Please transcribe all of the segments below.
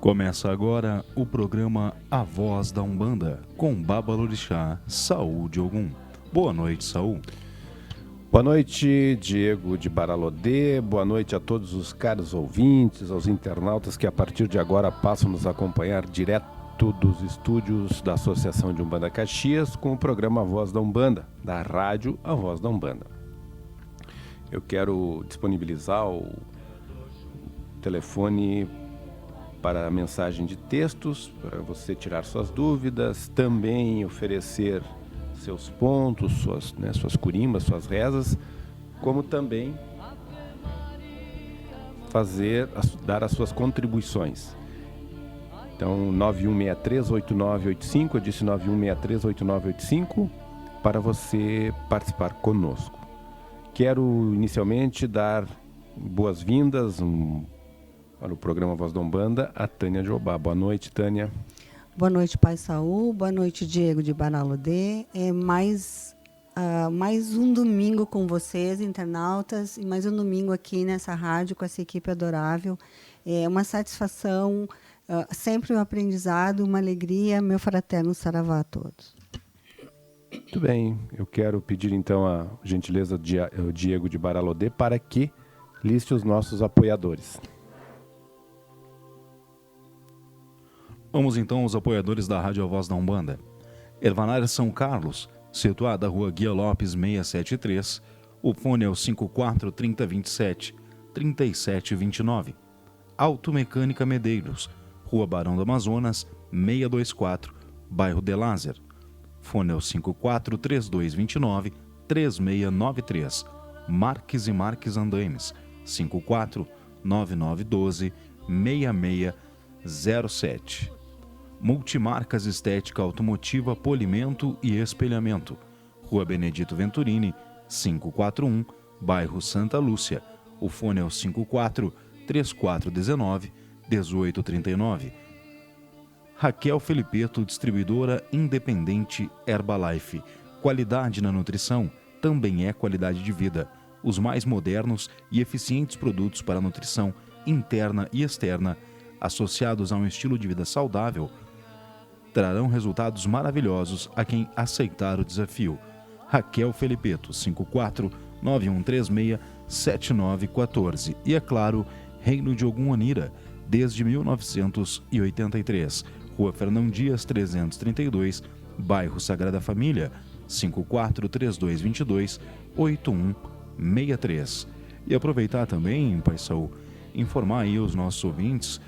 Começa agora o programa A Voz da Umbanda, com Babalorixá, Saul de Ogum. Boa noite, Saul. Boa noite, Diego de Baralodê. Boa noite a todos os caros ouvintes, aos internautas que a partir de agora passam a nos acompanhar direto dos estúdios da Associação de Umbanda Caxias com o programa A Voz da Umbanda, da rádio A Voz da Umbanda. Eu quero disponibilizar o telefone para a mensagem de textos, para você tirar suas dúvidas, também oferecer seus pontos, suas curimbas, suas rezas, como também dar as suas contribuições. Então, 9163-8985, eu disse 9163-8985, para você participar conosco. Quero inicialmente dar boas-vindas para o programa Voz da Umbanda, a Tânia Jobá. Boa noite, Tânia. Boa noite, Pai Saul. Boa noite, Diego de Baralodê. É mais um domingo com vocês, internautas, e mais um domingo aqui nessa rádio com essa equipe adorável. É uma satisfação, sempre um aprendizado, uma alegria. Meu fraterno saravá a todos. Muito bem. Eu quero pedir então a gentileza do Diego de Baralodê para que liste os nossos apoiadores. Vamos então aos apoiadores da Rádio A Voz da Umbanda. Ervanária São Carlos, situada na Rua Guia Lopes 673, o fone é o 54-3027-3729. Automecânica Medeiros, Rua Barão do Amazonas 624, bairro de Lázaro. Fone é o 54-3229-3693. Marques e Marques Andaimes, 54-9912-6607. Multimarcas Estética Automotiva, Polimento e Espelhamento, Rua Benedito Venturini, 541, bairro Santa Lúcia. O fone é o 54-3419-1839. Raquel Felipeto, distribuidora independente Herbalife. Qualidade na nutrição também é qualidade de vida. Os mais modernos e eficientes produtos para nutrição interna e externa, associados a um estilo de vida saudável, trarão resultados maravilhosos a quem aceitar o desafio. Raquel Felipeto, 54-9136-7914. E, é claro, Reino de Ogum Anira, desde 1983. Rua Fernão Dias, 332, bairro Sagrada Família, 54-3222-8163. E aproveitar também, Pai Saul, informar aí os nossos ouvintes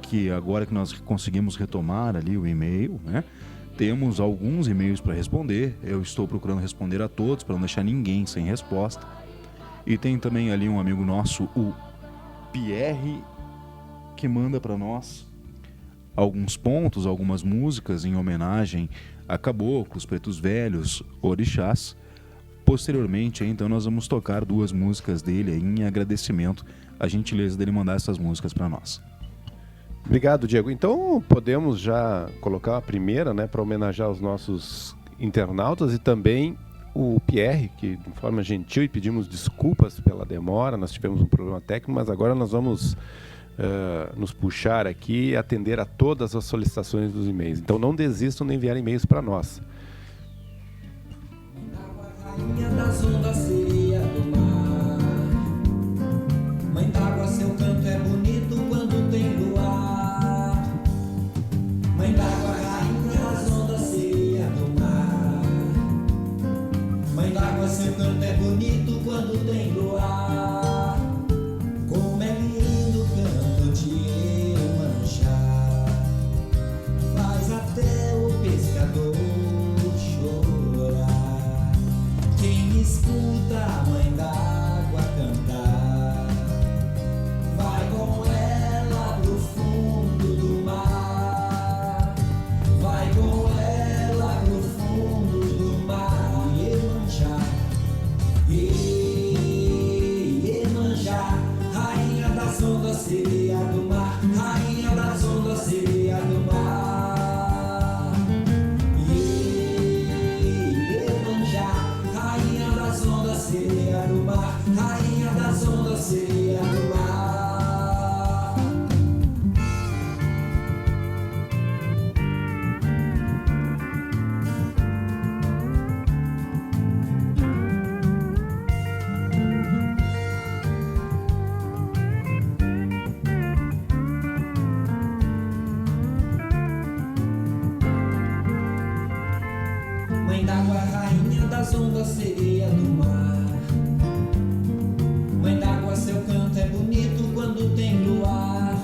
que agora que nós conseguimos retomar ali o e-mail, né? Temos alguns e-mails para responder. Eu estou procurando responder a todos para não deixar ninguém sem resposta. E tem também ali um amigo nosso, o Pierre, que manda para nós alguns pontos, algumas músicas em homenagem a caboclos, pretos velhos, orixás. Posteriormente, então, nós vamos tocar duas músicas dele em agradecimento à gentileza dele mandar essas músicas para nós. Obrigado, Diego. Então, podemos já colocar a primeira, né, para homenagear os nossos internautas e também o Pierre, que de forma gentil, e pedimos desculpas pela demora, nós tivemos um problema técnico, mas agora nós vamos nos puxar aqui e atender a todas as solicitações dos e-mails. Então, não desistam nem enviar e-mails para nós. Rainha das ondas, sereia do mar, mãe d'água, seu canto é bonito quando tem luar. Mãe d'água, rainha das ondas, sereia do mar, mãe d'água, seu canto é bonito quando tem luar. Como é lindo o canto de Iemanjá, faz até o pescador das ondas, sereia do mar. Mãe d'água, seu canto é bonito quando tem luar.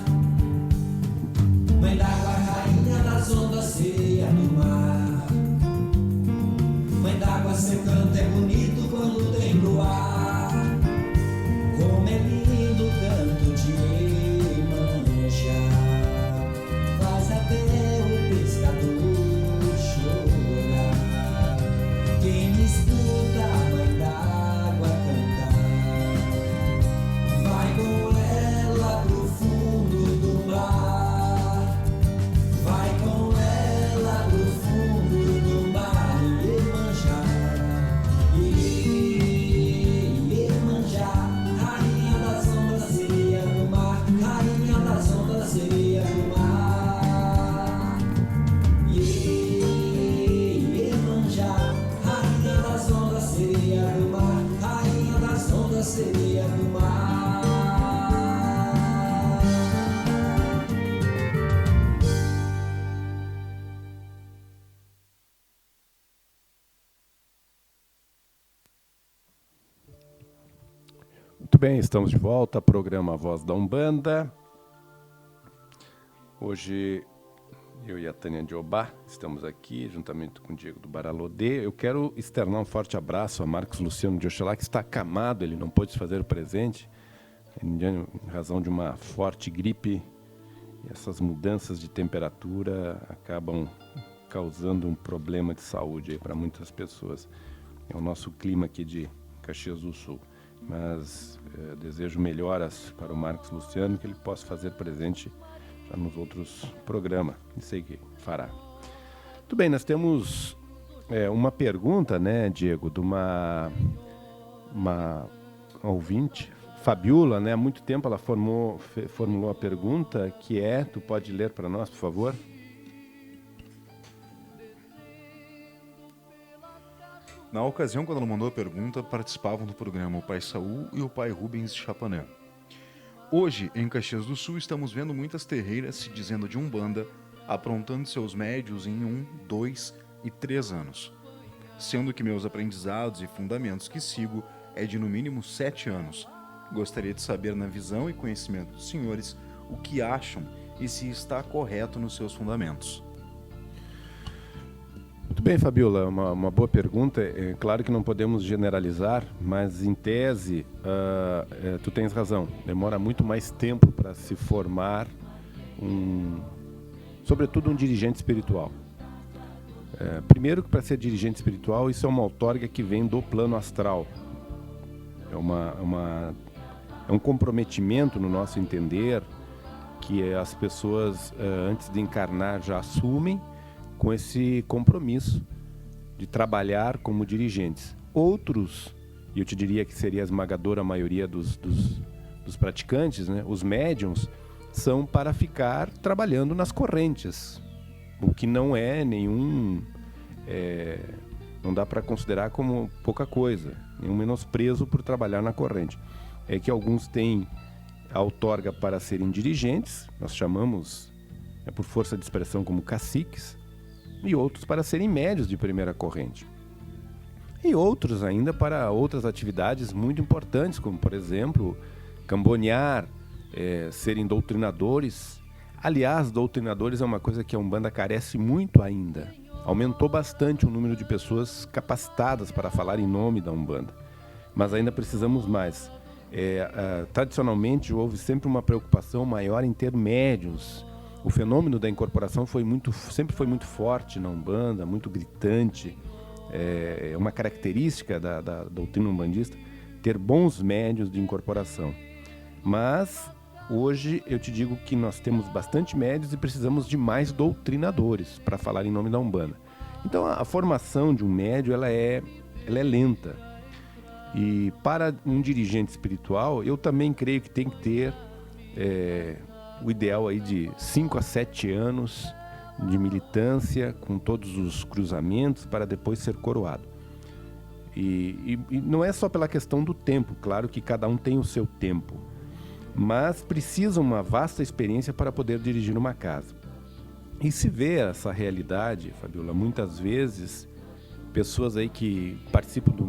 Mãe d'água, rainha das ondas, sereia do mar. Mãe d'água, seu canto é bonito quando tem luar. Como é lindo o canto de Iemanjá, faz até o pescador chorar. Quem escuta a mãe d'água cantar, vai com ela pro fundo do mar. Vai com ela pro fundo do mar. Iemanjá, rainha das ondas, sereia do mar. Rainha das ondas, sereia do mar. Iemanjá, rainha das ondas, sereia do mar. Rainha das ondas, sereia do mar. Muito bem, estamos de volta ao programa Voz da Umbanda. Hoje eu e a Tânia Diobá estamos aqui juntamente com o Diego do Baralodê. Eu quero externar um forte abraço a Marcos Luciano de Oxalá, que está acamado, ele não pôde fazer o presente em razão de uma forte gripe. E essas mudanças de temperatura acabam causando um problema de saúde para muitas pessoas. É o nosso clima aqui de Caxias do Sul. Mas desejo melhoras para o Marcos Luciano, que ele possa fazer presente já nos outros programas. Não sei o que fará. Muito bem, nós temos uma pergunta, né, Diego, de uma ouvinte, Fabiola, né? Há muito tempo ela formulou a pergunta, que é, tu pode ler para nós, por favor? Na ocasião, quando ela mandou a pergunta, participavam do programa o pai Saul e o pai Rubens de Chapanã. Hoje, em Caxias do Sul, estamos vendo muitas terreiras se dizendo de Umbanda, aprontando seus médios em 1, 2 e 3 anos. Sendo que meus aprendizados e fundamentos que sigo é de no mínimo 7 anos. Gostaria de saber, na visão e conhecimento dos senhores, o que acham e se está correto nos seus fundamentos. Muito bem, Fabiola, uma boa pergunta. É claro que não podemos generalizar, mas em tese, tu tens razão. Demora muito mais tempo para se formar, sobretudo um dirigente espiritual. Primeiro que para ser dirigente espiritual, isso é uma outorga que vem do plano astral. É um comprometimento, no nosso entender, que as pessoas, antes de encarnar, já assumem, com esse compromisso de trabalhar como dirigentes. Outros, e eu te diria que seria a esmagadora maioria dos praticantes, né, os médiums, são para ficar trabalhando nas correntes, o que não é nenhum... não dá para considerar como pouca coisa, nenhum menosprezo por trabalhar na corrente. É que alguns têm a outorga para serem dirigentes, nós chamamos, por força de expressão, como caciques, e outros para serem médios de primeira corrente. E outros ainda para outras atividades muito importantes, como, por exemplo, cambonear, serem doutrinadores. Aliás, doutrinadores é uma coisa que a Umbanda carece muito ainda. Aumentou bastante o número de pessoas capacitadas para falar em nome da Umbanda, mas ainda precisamos mais. Tradicionalmente, houve sempre uma preocupação maior em ter médiuns. O fenômeno da incorporação sempre foi muito forte na Umbanda, muito gritante. É uma característica da doutrina umbandista ter bons médiuns de incorporação. Mas hoje eu te digo que nós temos bastante médiuns e precisamos de mais doutrinadores para falar em nome da Umbanda. Então a formação de um médium ela é lenta. E para um dirigente espiritual, eu também creio que tem que ter o ideal aí de 5 a 7 anos de militância, com todos os cruzamentos, para depois ser coroado. E não é só pela questão do tempo, claro que cada um tem o seu tempo, mas precisa uma vasta experiência para poder dirigir uma casa. E se vê essa realidade, Fabiola, muitas vezes pessoas aí que participam de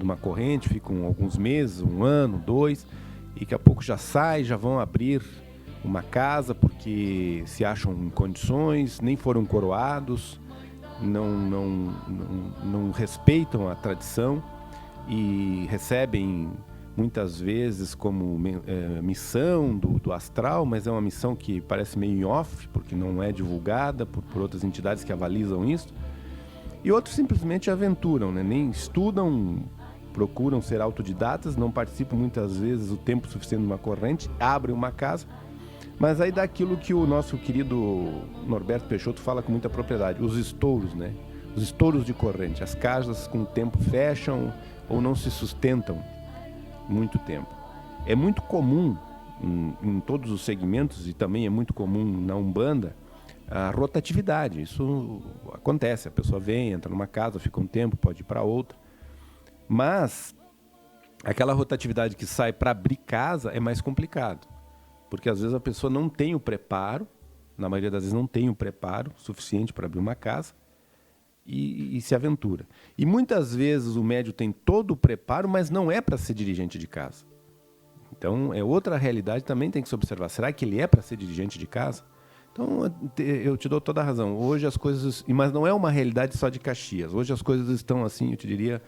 uma corrente, ficam alguns meses, 1 ano, 2, e daqui a pouco já já vão abrir uma casa porque se acham em condições, nem foram coroados, não respeitam a tradição e recebem muitas vezes como missão do astral, mas é uma missão que parece meio em off, porque não é divulgada por outras entidades que avalizam isso. E outros simplesmente aventuram, né? Nem estudam, procuram ser autodidatas, não participam muitas vezes o tempo suficiente de uma corrente, abrem uma casa, mas aí dá aquilo que o nosso querido Norberto Peixoto fala com muita propriedade, os estouros, né? Os estouros de corrente. As casas com o tempo fecham ou não se sustentam muito tempo. É muito comum em todos os segmentos, e também é muito comum na Umbanda, a rotatividade. Isso acontece, a pessoa vem, entra numa casa, fica um tempo, pode ir para outra, mas aquela rotatividade que sai para abrir casa é mais complicado, porque às vezes a pessoa não tem o preparo, na maioria das vezes não tem o preparo suficiente para abrir uma casa e se aventura. E muitas vezes o médium tem todo o preparo, mas não é para ser dirigente de casa. Então é outra realidade, também tem que se observar. Será que ele é para ser dirigente de casa? Então eu te dou toda a razão. Hoje as coisas, mas não é uma realidade só de Caxias. Hoje as coisas estão assim, eu te diria,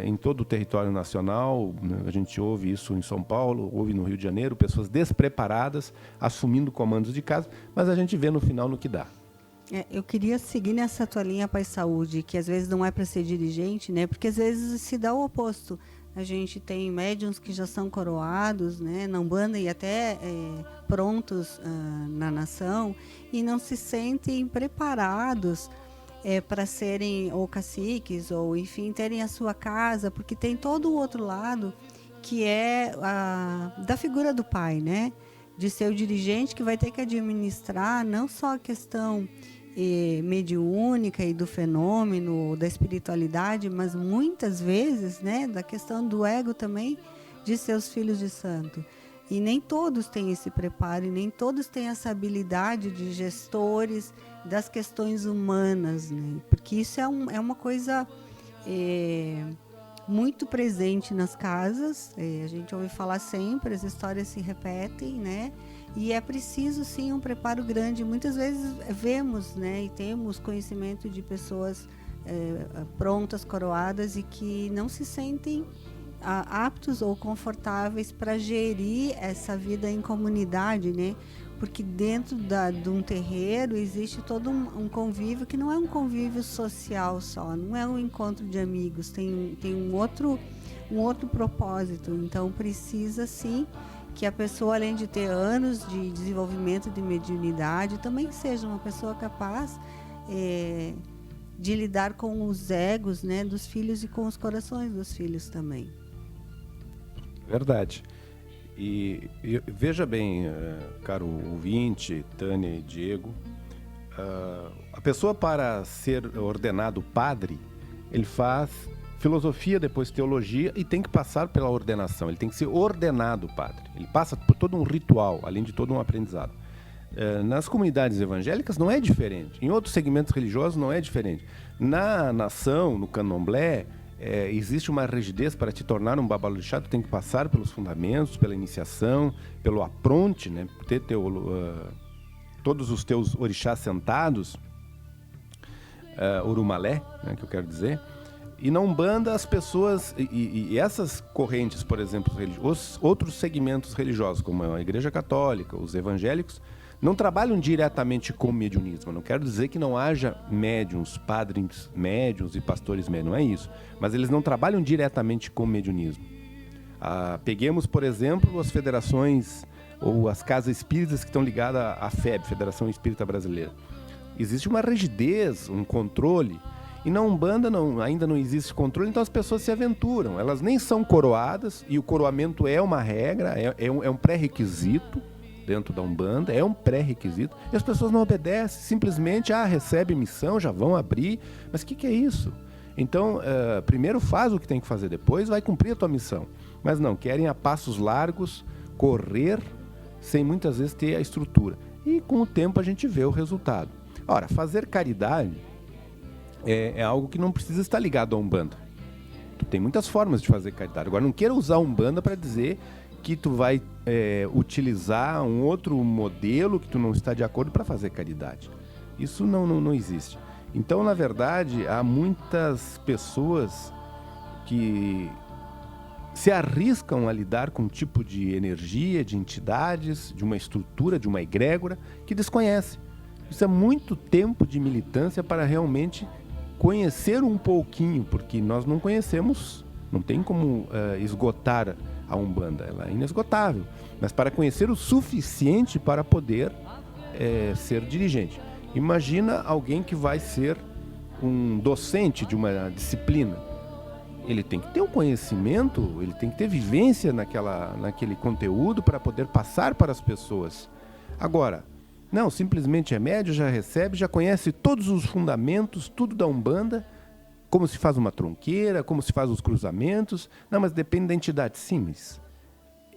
em todo o território nacional. A gente ouve isso em São Paulo, ouve no Rio de Janeiro, pessoas despreparadas assumindo comandos de casa, mas a gente vê no final no que dá. Eu queria seguir nessa tua linha, Pai Saúde, que às vezes não é para ser dirigente, né? Porque às vezes se dá o oposto. A gente tem médiuns que já são coroados, né, na Umbanda e até prontos na nação, e não se sentem preparados para serem ou caciques, ou enfim, terem a sua casa, porque tem todo o outro lado, que é da figura do pai, né? De ser o dirigente que vai ter que administrar não só a questão mediúnica e do fenômeno, da espiritualidade, mas muitas vezes, né, da questão do ego também, de seus filhos de santo. E nem todos têm esse preparo, e nem todos têm essa habilidade de gestores das questões humanas, né? Porque isso é uma coisa muito presente nas casas, a gente ouve falar sempre, as histórias se repetem, né? E é preciso, sim, um preparo grande. Muitas vezes vemos, né, e temos conhecimento de pessoas prontas, coroadas, e que não se sentem aptos ou confortáveis para gerir essa vida em comunidade, né? Porque dentro de um terreiro existe todo um convívio que não é um convívio social só, não é um encontro de amigos, tem um outro propósito. Então precisa, sim, que a pessoa, além de ter anos de desenvolvimento de mediunidade, também seja uma pessoa capaz de lidar com os egos, né, dos filhos e com os corações dos filhos também. Verdade. E veja bem, caro ouvinte, Tânia e Diego, a pessoa, para ser ordenado padre, ele faz filosofia, depois teologia, e tem que passar pela ordenação. Ele tem que ser ordenado padre. Ele passa por todo um ritual, além de todo um aprendizado. Nas comunidades evangélicas não é diferente. Em outros segmentos religiosos não é diferente. Na nação, no candomblé, existe uma rigidez. Para te tornar um babalorixá, tu tem que passar pelos fundamentos, pela iniciação, pelo apronte, né? Ter todos os teus orixás sentados, urumalé, né, que eu quero dizer. E na Umbanda, as pessoas, e essas correntes, por exemplo, os outros segmentos religiosos, como a Igreja Católica, os evangélicos, não trabalham diretamente com mediunismo. Não quero dizer que não haja médiuns, padres médiuns e pastores médiuns, não é isso. Mas eles não trabalham diretamente com mediunismo. Peguemos, por exemplo, as federações ou as casas espíritas que estão ligadas à FEB, Federação Espírita Brasileira. Existe uma rigidez, um controle. E na Umbanda ainda não existe controle, então as pessoas se aventuram. Elas nem são coroadas, e o coroamento é uma regra, é um pré-requisito dentro da Umbanda, é um pré-requisito, e as pessoas não obedecem, simplesmente recebe missão, já vão abrir, mas o que é isso? Então, primeiro faz o que tem que fazer, depois vai cumprir a tua missão. Mas não, querem a passos largos, correr, sem muitas vezes ter a estrutura. E com o tempo a gente vê o resultado. Ora, fazer caridade é algo que não precisa estar ligado à Umbanda. Tu tem muitas formas de fazer caridade. Agora, não queira usar a Umbanda para dizer que tu vai utilizar um outro modelo que tu não está de acordo para fazer caridade. Isso não existe. Então, na verdade, há muitas pessoas que se arriscam a lidar com um tipo de energia, de entidades, de uma estrutura, de uma egrégora, que desconhece. Isso é muito tempo de militância para realmente conhecer um pouquinho, porque nós não conhecemos, não tem como esgotar a Umbanda, ela é inesgotável, mas para conhecer o suficiente para poder ser dirigente. Imagina alguém que vai ser um docente de uma disciplina. Ele tem que ter um conhecimento, ele tem que ter vivência naquele conteúdo para poder passar para as pessoas. Agora, não, simplesmente é médio, já recebe, já conhece todos os fundamentos, tudo da Umbanda, como se faz uma tronqueira, como se faz os cruzamentos. Não, mas depende da entidade. Sim, mas...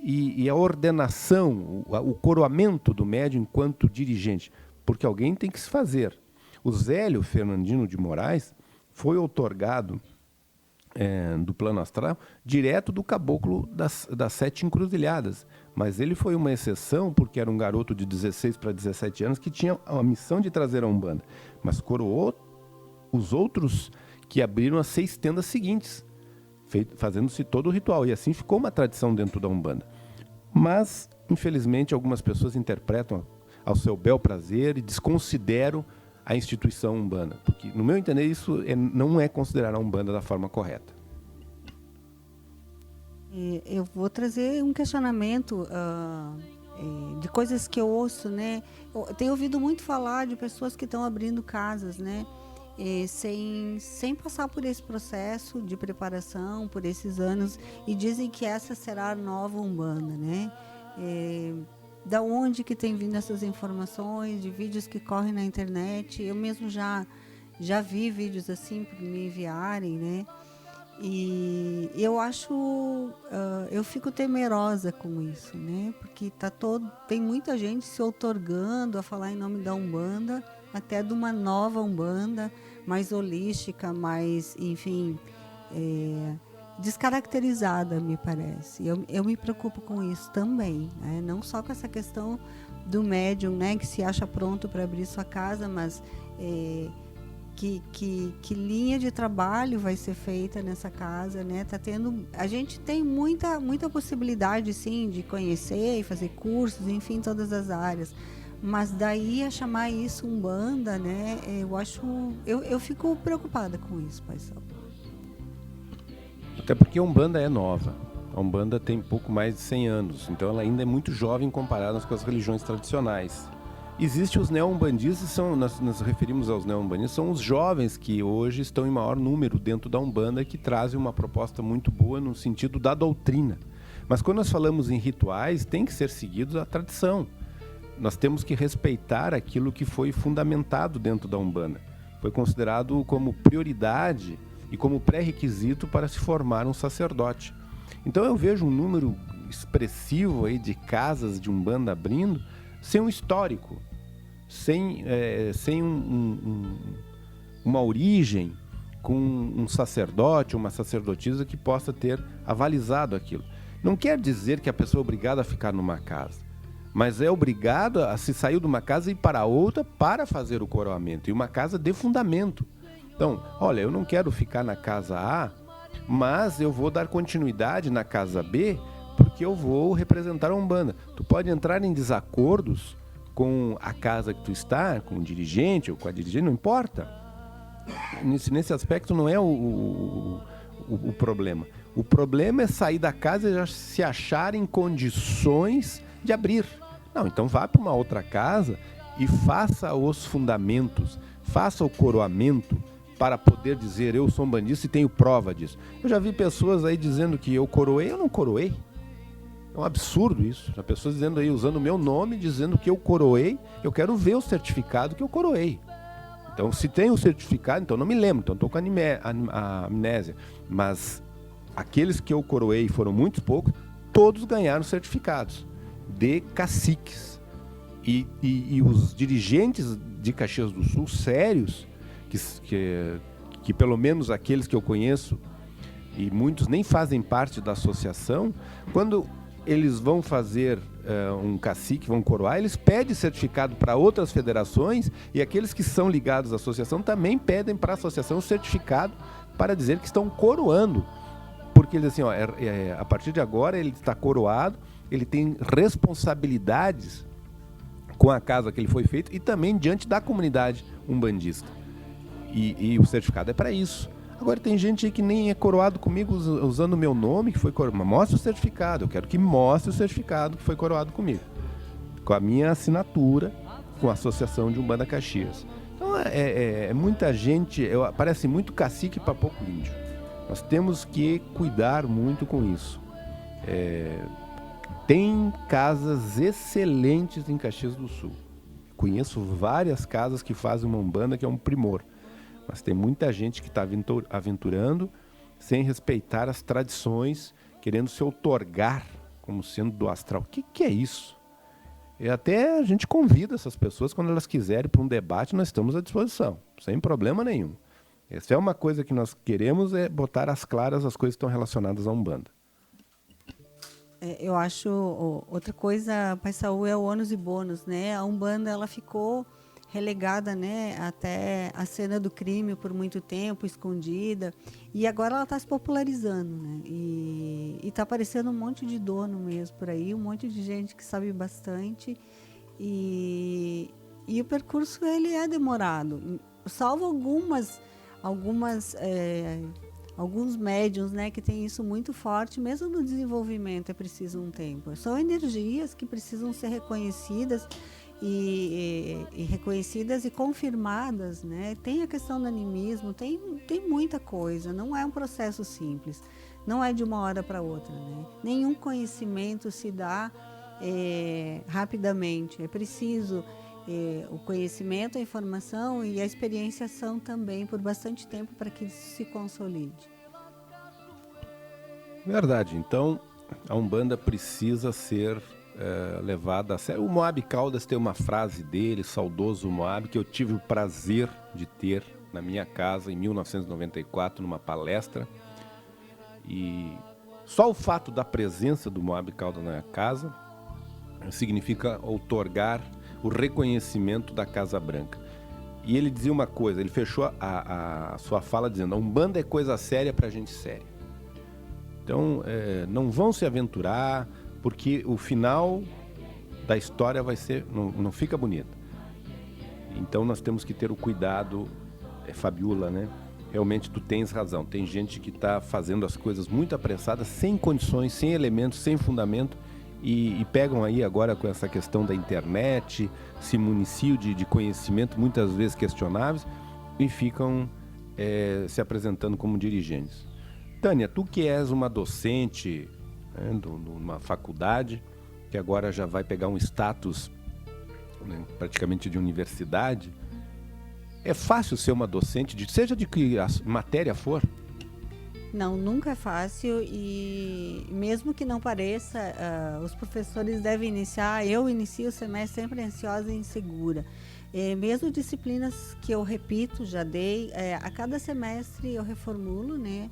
E a ordenação, o coroamento do médium enquanto dirigente, porque alguém tem que se fazer. O Zélio Fernandino de Moraes foi outorgado do plano astral direto do caboclo das 7 encruzilhadas. Mas ele foi uma exceção porque era um garoto de 16 para 17 anos que tinha a missão de trazer a Umbanda. Mas coroou os outros que abriram as 6 tendas seguintes, fazendo-se todo o ritual. E assim ficou uma tradição dentro da Umbanda. Mas, infelizmente, algumas pessoas interpretam ao seu bel prazer e desconsideram a instituição Umbanda. Porque, no meu entender, isso não é considerar a Umbanda da forma correta. Eu vou trazer um questionamento de coisas que eu ouço, né? Eu tenho ouvido muito falar de pessoas que estão abrindo casas, né? Sem passar por esse processo de preparação, por esses anos, e dizem que essa será a nova Umbanda, né? Da onde que tem vindo essas informações, de vídeos que correm na internet? Eu mesmo já vi vídeos assim para me enviarem, né? E eu acho, eu fico temerosa com isso, né? Porque tem muita gente se outorgando a falar em nome da Umbanda, até de uma nova Umbanda, mais holística, mais, enfim, descaracterizada, me parece. Eu me preocupo com isso também, né? Não só com essa questão do médium, né, que se acha pronto para abrir sua casa, mas que linha de trabalho vai ser feita nessa casa, né? A gente tem muita possibilidade, sim, de conhecer e fazer cursos, enfim, todas as áreas. Mas daí a chamar isso Umbanda, né? Eu fico preocupada com isso, Pai Saulo. Até porque a Umbanda é nova. A Umbanda tem pouco mais de 100 anos, então ela ainda é muito jovem comparada com as religiões tradicionais. Existem os neo-umbandistas, nós nos referimos aos neo-umbandistas, são os jovens que hoje estão em maior número dentro da Umbanda, que trazem uma proposta muito boa no sentido da doutrina. Mas quando nós falamos em rituais, tem que ser seguidos a tradição. Nós temos que respeitar aquilo que foi fundamentado dentro da Umbanda. Foi considerado como prioridade e como pré-requisito para se formar um sacerdote. Então eu vejo um número expressivo aí de casas de Umbanda abrindo, sem um histórico, sem uma origem, com um sacerdote ou uma sacerdotisa que possa ter avalizado aquilo. Não quer dizer que a pessoa é obrigada a ficar numa casa, mas é obrigado a se sair de uma casa e ir para outra para fazer o coroamento, e uma casa de fundamento. Então, olha, eu não quero ficar na casa A, mas eu vou dar continuidade na casa B, porque eu vou representar a Umbanda. Tu pode entrar em desacordos com a casa que tu está, com o dirigente ou com a dirigente, não importa. Nesse aspecto não é o problema. O problema é sair da casa e já se achar em condições de abrir. Não, então vá para uma outra casa e faça os fundamentos, faça o coroamento para poder dizer eu sou umbandista e tenho prova disso. Eu já vi pessoas aí dizendo que eu coroei, eu não coroei. É um absurdo isso. As pessoas dizendo aí, usando o meu nome, dizendo que eu coroei, eu quero ver o certificado que eu coroei. Então, se tem o certificado, então não me lembro, então estou com a amnésia. Mas aqueles que eu coroei, foram muitos poucos, todos ganharam certificados de caciques. E os dirigentes de Caxias do Sul, sérios, que pelo menos aqueles que eu conheço, e muitos nem fazem parte da associação, quando eles vão fazer um cacique, vão coroar, eles pedem certificado para outras federações, e aqueles que são ligados à associação também pedem para a associação o certificado para dizer que estão coroando. Porque eles assim, a partir de agora ele está coroado, ele tem responsabilidades com a casa que ele foi feito e também diante da comunidade umbandista. E o certificado é para isso. Agora tem gente aí que nem é coroado comigo usando o meu nome, que foi coroado. Mostra o certificado, eu quero que mostre o certificado que foi coroado comigo. Com a minha assinatura, com a Associação de Umbanda Caxias. Então muita gente, parece muito cacique para pouco índio. Nós temos que cuidar muito com isso. Tem casas excelentes em Caxias do Sul. Conheço várias casas que fazem uma umbanda que é um primor. Mas tem muita gente que está aventurando sem respeitar as tradições, querendo se outorgar como sendo do astral. O que é isso? E até a gente convida essas pessoas, quando elas quiserem para um debate, nós estamos à disposição, sem problema nenhum. Essa é uma coisa que nós queremos, é botar às claras as coisas que estão relacionadas à Umbanda. Eu acho outra coisa, Pai Saul, é o ônus e bônus, né? A Umbanda, ela ficou relegada, né, até a cena do crime por muito tempo, escondida, e agora ela está se popularizando, né? E está aparecendo um monte de dono mesmo por aí, um monte de gente que sabe bastante, e o percurso ele é demorado, salvo alguns médiuns, né, que tem isso muito forte, mesmo no desenvolvimento é preciso um tempo. São energias que precisam ser reconhecidas e reconhecidas e confirmadas, né? Tem a questão do animismo, tem muita coisa, não é um processo simples, não é de uma hora para outra, né? Nenhum conhecimento se dá rapidamente, é preciso o conhecimento, a informação e a experienciação também por bastante tempo para que isso se consolide. Verdade, então a Umbanda precisa ser levada a sério. O Moab Caldas tem uma frase dele, saudoso Moab, que eu tive o prazer de ter na minha casa em 1994, numa palestra. E só o fato da presença do Moab Caldas na casa significa outorgar o reconhecimento da Casa Branca. E ele dizia uma coisa, ele fechou a sua fala dizendo: a Umbanda é coisa séria para gente séria. Então, não vão se aventurar, porque o final da história vai ser, não fica bonito. Então nós temos que ter o cuidado, Fabiola, né? Realmente tu tens razão, tem gente que está fazendo as coisas muito apressadas, sem condições, sem elementos, sem fundamento, e pegam aí agora com essa questão da internet, se municiam de conhecimento muitas vezes questionáveis, e ficam se apresentando como dirigentes. Tânia, tu que és uma docente numa faculdade, que agora já vai pegar um status, né, praticamente de universidade, é fácil ser uma docente, seja de que a matéria for? Não, nunca é fácil, e mesmo que não pareça, os professores devem iniciar, eu inicio o semestre sempre ansiosa e insegura. Mesmo disciplinas que eu repito, já dei, a cada semestre eu reformulo, né?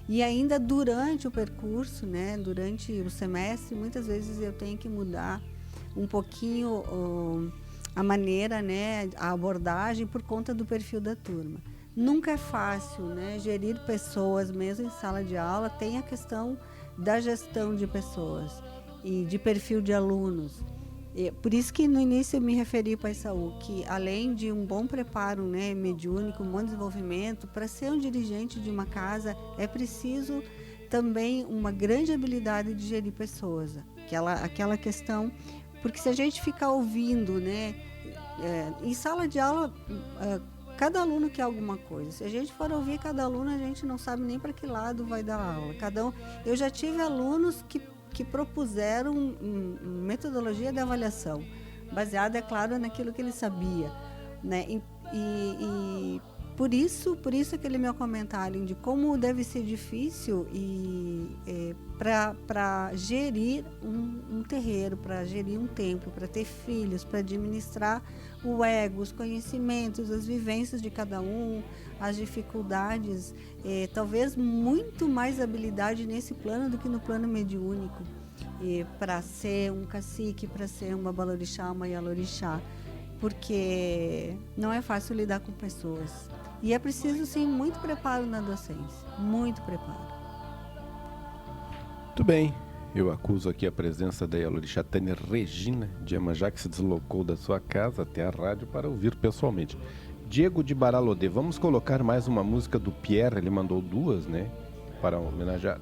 E ainda durante o percurso, né? Durante o semestre, muitas vezes eu tenho que mudar um pouquinho a maneira, né? A abordagem por conta do perfil da turma. Nunca é fácil, né? Gerir pessoas, mesmo em sala de aula, tem a questão da gestão de pessoas e de perfil de alunos. Por isso que no início eu me referi, Pai Saul, que além de um bom preparo, né, mediúnico, um bom desenvolvimento, para ser um dirigente de uma casa é preciso também uma grande habilidade de gerir pessoas. Aquela questão, porque se a gente ficar ouvindo, né, em sala de aula, cada aluno quer alguma coisa. Se a gente for ouvir cada aluno, a gente não sabe nem para que lado vai dar a aula. Eu já tive alunos que propuseram metodologia de avaliação, baseada, é claro, naquilo que ele sabia, né? E por isso aquele meu comentário de como deve ser difícil para gerir um terreiro, para gerir um templo, para ter filhos, para administrar o ego, os conhecimentos, as vivências de cada um, as dificuldades, talvez muito mais habilidade nesse plano do que no plano mediúnico, para ser um cacique, para ser um babalorixá, uma ialorixá, porque não é fácil lidar com pessoas. E é preciso, sim, muito preparo na docência, muito preparo. Muito bem. Eu acuso aqui a presença da Ialorixá Tânia Regina de Iemanjá, que se deslocou da sua casa até a rádio para ouvir pessoalmente. Diego de Baralodê, vamos colocar mais uma música do Pierre, ele mandou 2, né? Para homenagear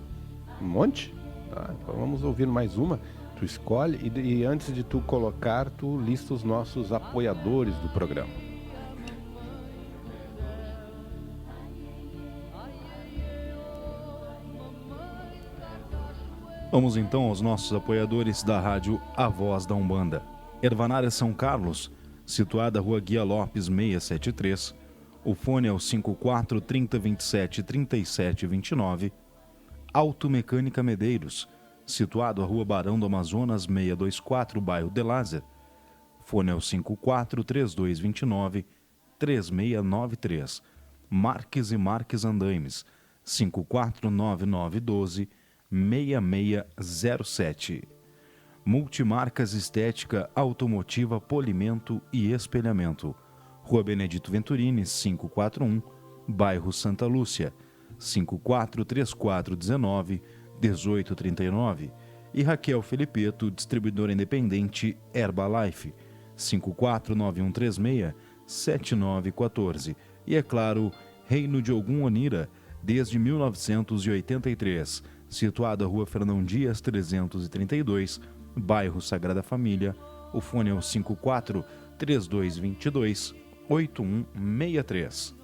um monte? Tá, então vamos ouvir mais uma. Tu escolhe e antes de tu colocar, tu lista os nossos apoiadores do programa. Vamos então aos nossos apoiadores da rádio A Voz da Umbanda. Ervanária São Carlos, situada Rua Guia Lopes 673. O fone é o 54 30 27 37 29. Automecânica Medeiros, situado à Rua Barão do Amazonas 624, bairro de Lázer. Fone é o 54 3229 3693. Marques e Marques Andaimes, 54 9912 6607. Multimarcas Estética Automotiva Polimento e Espelhamento. Rua Benedito Venturini, 541, bairro Santa Lúcia, 54 3419 1839. E Raquel Felipeto, distribuidora independente Herbalife, 549136 7914. E é claro, Reino de Ogum Onira, desde 1983, situado à Rua Fernão Dias 332, bairro Sagrada Família. O fone é o 54 3222 8163.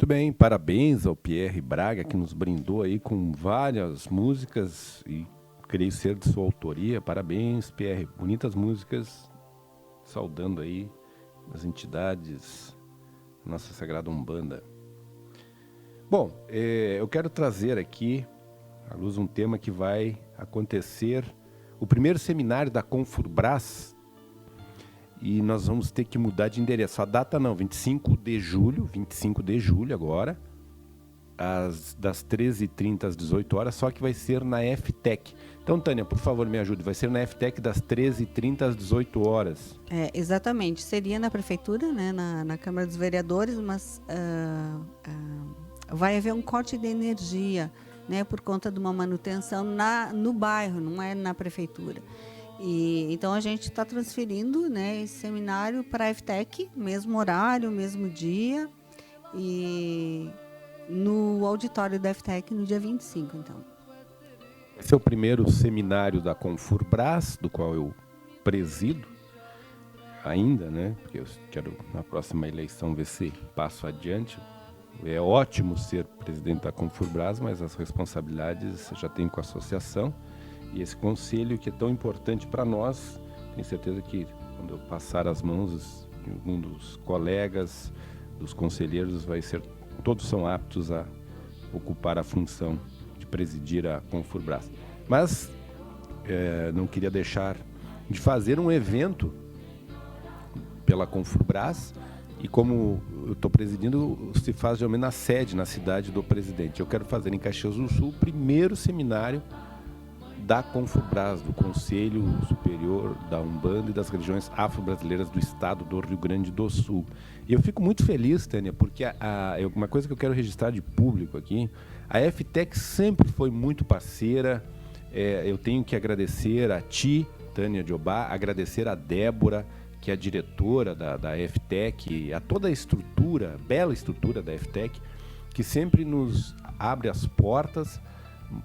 bem, parabéns ao Pierre Braga, que nos brindou aí com várias músicas e creio ser de sua autoria. Parabéns, Pierre, bonitas músicas, saudando aí as entidades, nossa Sagrada Umbanda. Bom, eu quero trazer aqui à luz um tema que vai acontecer, o primeiro seminário da Confurbras, e nós vamos ter que mudar de endereço. A data não, 25 de julho agora, das 13h30 às 18 horas, só que vai ser na FTEC. Então, Tânia, por favor, me ajude. Vai ser na FTEC das 13h30 às 18 horas. Exatamente. Seria na prefeitura, né, na Câmara dos Vereadores, mas vai haver um corte de energia, né, por conta de uma manutenção no bairro, não é na prefeitura. Então a gente está transferindo, né, esse seminário para a FTEC, mesmo horário, mesmo dia, e no auditório da FTEC no dia 25, então. Esse é o primeiro seminário da Confurbras, do qual eu presido ainda, né, porque eu quero na próxima eleição ver se passo adiante. É ótimo ser presidente da Confurbras, mas as responsabilidades já tenho com a associação. E esse conselho que é tão importante para nós, tenho certeza que quando eu passar as mãos de algum dos colegas, dos conselheiros, todos são aptos a ocupar a função de presidir a Confurbras. Mas não queria deixar de fazer um evento pela Confurbras, e como eu estou presidindo, se faz geralmente na sede, na cidade do presidente. Eu quero fazer em Caxias do Sul o primeiro seminário da Confurbras, do Conselho Superior da Umbanda e das Religiões Afro-Brasileiras do Estado do Rio Grande do Sul. E eu fico muito feliz, Tânia, porque uma coisa que eu quero registrar de público aqui, a FTEC sempre foi muito parceira. Eu tenho que agradecer a ti, Tânia Diobá, agradecer a Débora, que é a diretora da FTEC, a toda a estrutura, a bela estrutura da FTEC, que sempre nos abre as portas,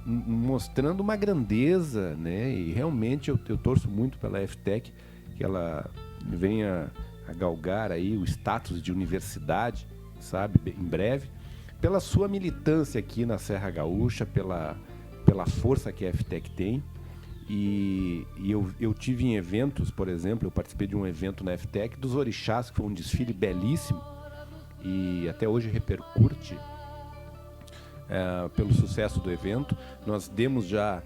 mostrando uma grandeza, né? E realmente eu torço muito pela FTEC, que ela venha a galgar aí o status de universidade, sabe, em breve, pela sua militância aqui na Serra Gaúcha, pela força que a FTEC tem. E eu tive em eventos, por exemplo, eu participei de um evento na FTEC dos Orixás, que foi um desfile belíssimo e até hoje repercute pelo sucesso do evento. Nós demos já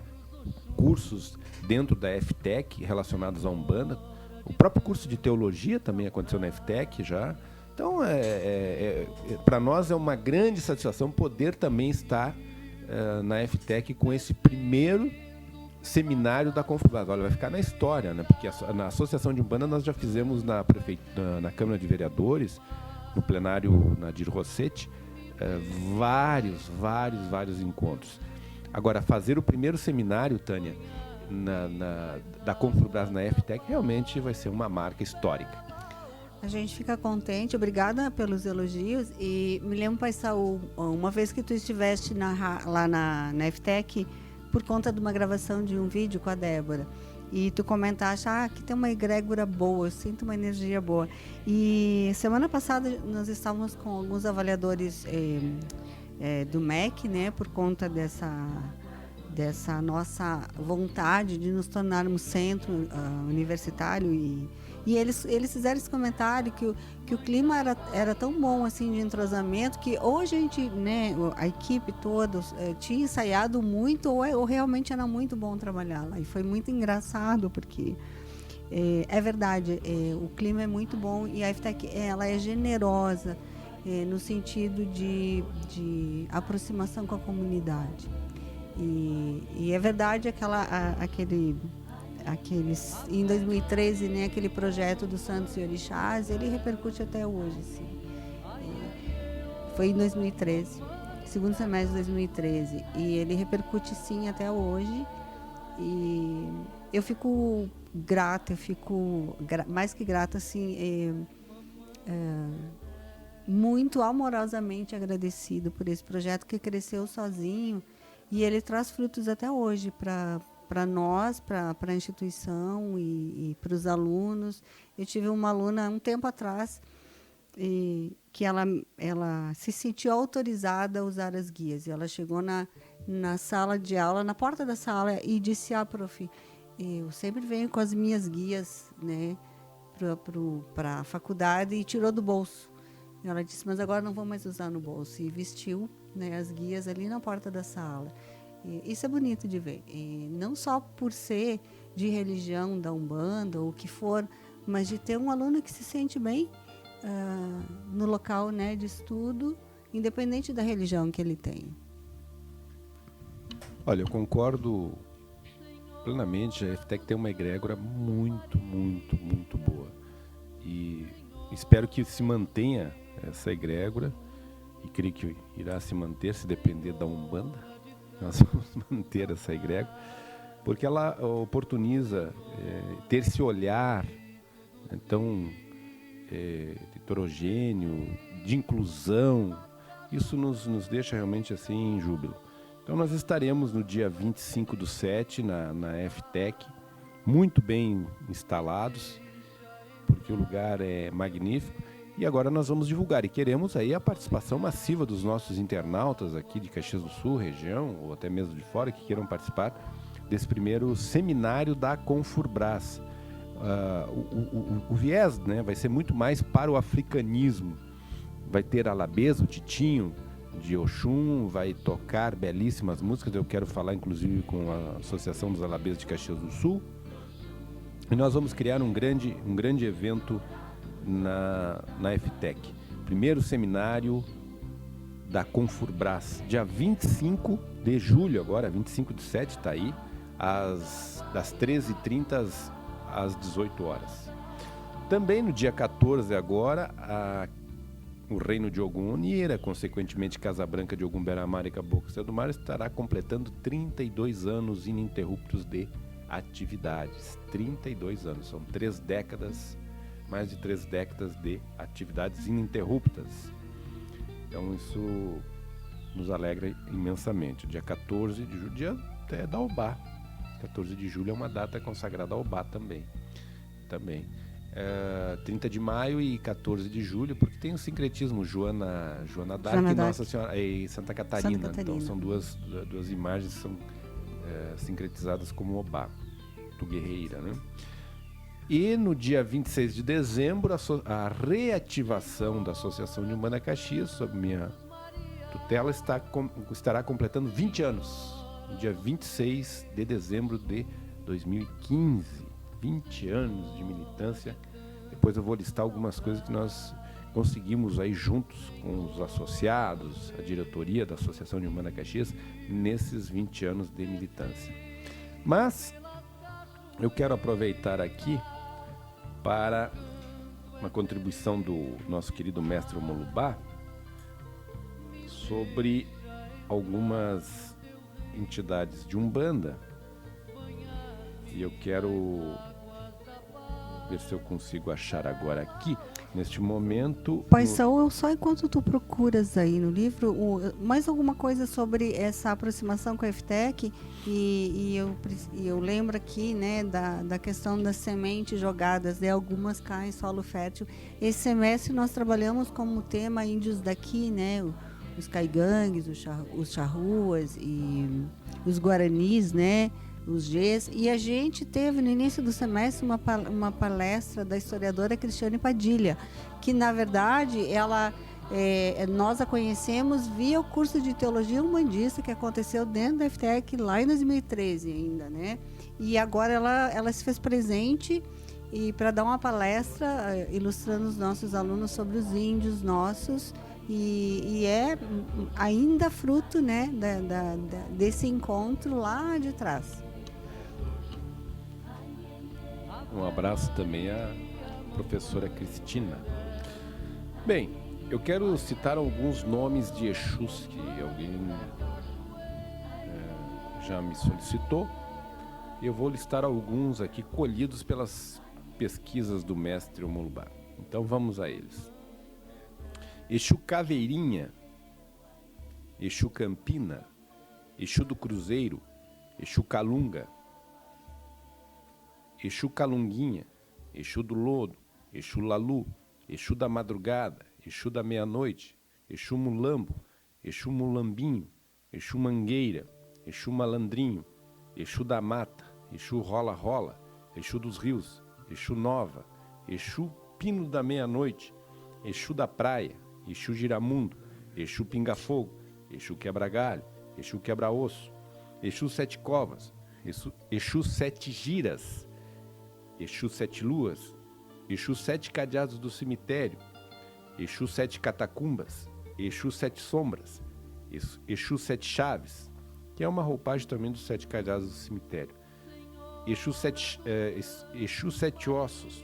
cursos dentro da FTEC relacionados à Umbanda. O próprio curso de teologia também aconteceu na FTEC já. Então, para nós é uma grande satisfação poder também estar na FTEC com esse primeiro seminário da Confurbras. Olha, vai ficar na história, né? Porque na Associação de Umbanda nós já fizemos na Câmara de Vereadores, no plenário Nadir Rossetti, vários encontros. Agora, fazer o primeiro seminário, Tânia, da Confurbras na FTEC, realmente vai ser uma marca histórica. A gente fica contente, obrigada pelos elogios. E me lembro, Pai Saul, uma vez que tu estiveste lá na FTEC, por conta de uma gravação de um vídeo com a Débora, e tu comentaste, que tem uma egrégora boa, eu sinto uma energia boa. E semana passada nós estávamos com alguns avaliadores do MEC, né, por conta dessa nossa vontade de nos tornarmos centro universitário, e eles fizeram esse comentário que o clima era tão bom assim de entrosamento, que ou a gente, né, a equipe toda tinha ensaiado muito, ou realmente era muito bom trabalhar lá. E foi muito engraçado, porque é verdade, o clima é muito bom, e a FTEC ela é generosa no sentido de aproximação com a comunidade. E é verdade em 2013, né, aquele projeto do Santos e Orixás, ele repercute até hoje, assim. Foi em 2013, segundo semestre de 2013, e ele repercute sim até hoje. E eu fico grata, mais que grata, assim, muito amorosamente agradecido por esse projeto que cresceu sozinho, e ele traz frutos até hoje para nós, para a instituição e para os alunos. Eu tive uma aluna um tempo atrás, e que ela se sentiu autorizada a usar as guias. E ela chegou na sala de aula, na porta da sala, e disse: prof, eu sempre venho com as minhas guias, né, para a faculdade, e tirou do bolso. E ela disse: mas agora não vou mais usar no bolso. E vestiu, né, as guias ali na porta da sala. E isso é bonito de ver. E não só por ser de religião da Umbanda ou o que for, mas de ter um aluno que se sente bem no local, né, de estudo, independente da religião que ele tenha. Olha, eu concordo plenamente. A FTEC tem uma egrégora muito, muito, muito boa. E espero que se mantenha essa egrégora, e creio que irá se manter, se depender da Umbanda. Nós vamos manter essa egrégora, porque ela oportuniza ter esse olhar tão heterogêneo, de inclusão. Isso nos deixa realmente assim em júbilo. Então nós estaremos no dia 25/7 na FTEC, muito bem instalados, porque o lugar é magnífico. E agora nós vamos divulgar, e queremos aí a participação massiva dos nossos internautas aqui de Caxias do Sul, região, ou até mesmo de fora, que queiram participar desse primeiro seminário da Confurbras. O viés, né, vai ser muito mais para o africanismo. Vai ter Alabês, o Titinho de Oxum, vai tocar belíssimas músicas. Eu quero falar inclusive com a Associação dos Alabês de Caxias do Sul. E nós vamos criar um grande evento na FTEC. Primeiro seminário da Confurbras, dia 25 de julho, agora 25/7 está aí, das 13h30 às 18 horas. Também no dia 14 agora, o Reino de Ogum Onira, consequentemente Casa Branca de Ogum Beramar e Caboclo Céu do Mar, estará completando 32 anos ininterruptos de atividades. 32 anos, são 3 décadas, mais de 3 décadas de atividades ininterruptas. Então isso nos alegra imensamente. Dia 14 de julho, dia até da Obá. 14 de julho é uma data consagrada ao Obá também. 30 de maio e 14 de julho, porque tem o sincretismo Joana d'Arc e Nossa Senhora e Santa Catarina. Então são duas imagens que são sincretizadas como Obá, do guerreira, né? E no dia 26 de dezembro, a reativação da Associação de Umbanda Caxias, sob minha tutela, estará completando 20 anos. No dia 26 de dezembro de 2015. 20 anos de militância. Depois eu vou listar algumas coisas que nós conseguimos aí juntos com os associados, a diretoria da Associação de Umbanda Caxias, nesses 20 anos de militância. Mas eu quero aproveitar aqui para uma contribuição do nosso querido mestre Omolubá sobre algumas entidades de Umbanda, e eu quero ver se eu consigo achar agora aqui, neste momento. Pai Saul, só enquanto tu procuras aí no livro, mais alguma coisa sobre essa aproximação com a FTEC, e eu lembro aqui, né, da questão das sementes jogadas, né, algumas caem em solo fértil. Esse semestre nós trabalhamos como tema índios daqui, né, os caigangues, os charruas e os guaranis, né, os Gs, e a gente teve no início do semestre uma palestra da historiadora Cristiane Padilha, que na verdade nós a conhecemos via o curso de teologia umbandista que aconteceu dentro da FTEC lá em 2013 ainda, né? E agora ela se fez presente e para dar uma palestra ilustrando os nossos alunos sobre os índios nossos, e é ainda fruto, né, desse encontro lá de trás. Um abraço também à professora Cristina. Bem, eu quero citar alguns nomes de Exus que alguém já me solicitou. Eu vou listar alguns aqui colhidos pelas pesquisas do mestre Omolubá. Então vamos a eles. Exu Caveirinha, Exu Campina, Exu do Cruzeiro, Exu Calunga, Exu Calunguinha, Exu do Lodo, Exu Lalu, Exu da madrugada, Exu da meia-noite, Exu mulambo, Exu mulambinho, Exu mangueira, Exu malandrinho, Exu da mata, Exu rola-rola, Exu dos rios, Exu nova, Exu pino da meia-noite, Exu da praia, Exu giramundo, Exu pinga-fogo, Exu quebra-galho, Exu quebra-osso, Exu sete covas, Exu sete giras, Exu sete luas, Exu sete cadeados do cemitério, Exu sete catacumbas, Exu sete sombras, Exu sete chaves, que é uma roupagem também dos sete cadeados do cemitério, Exu sete ossos,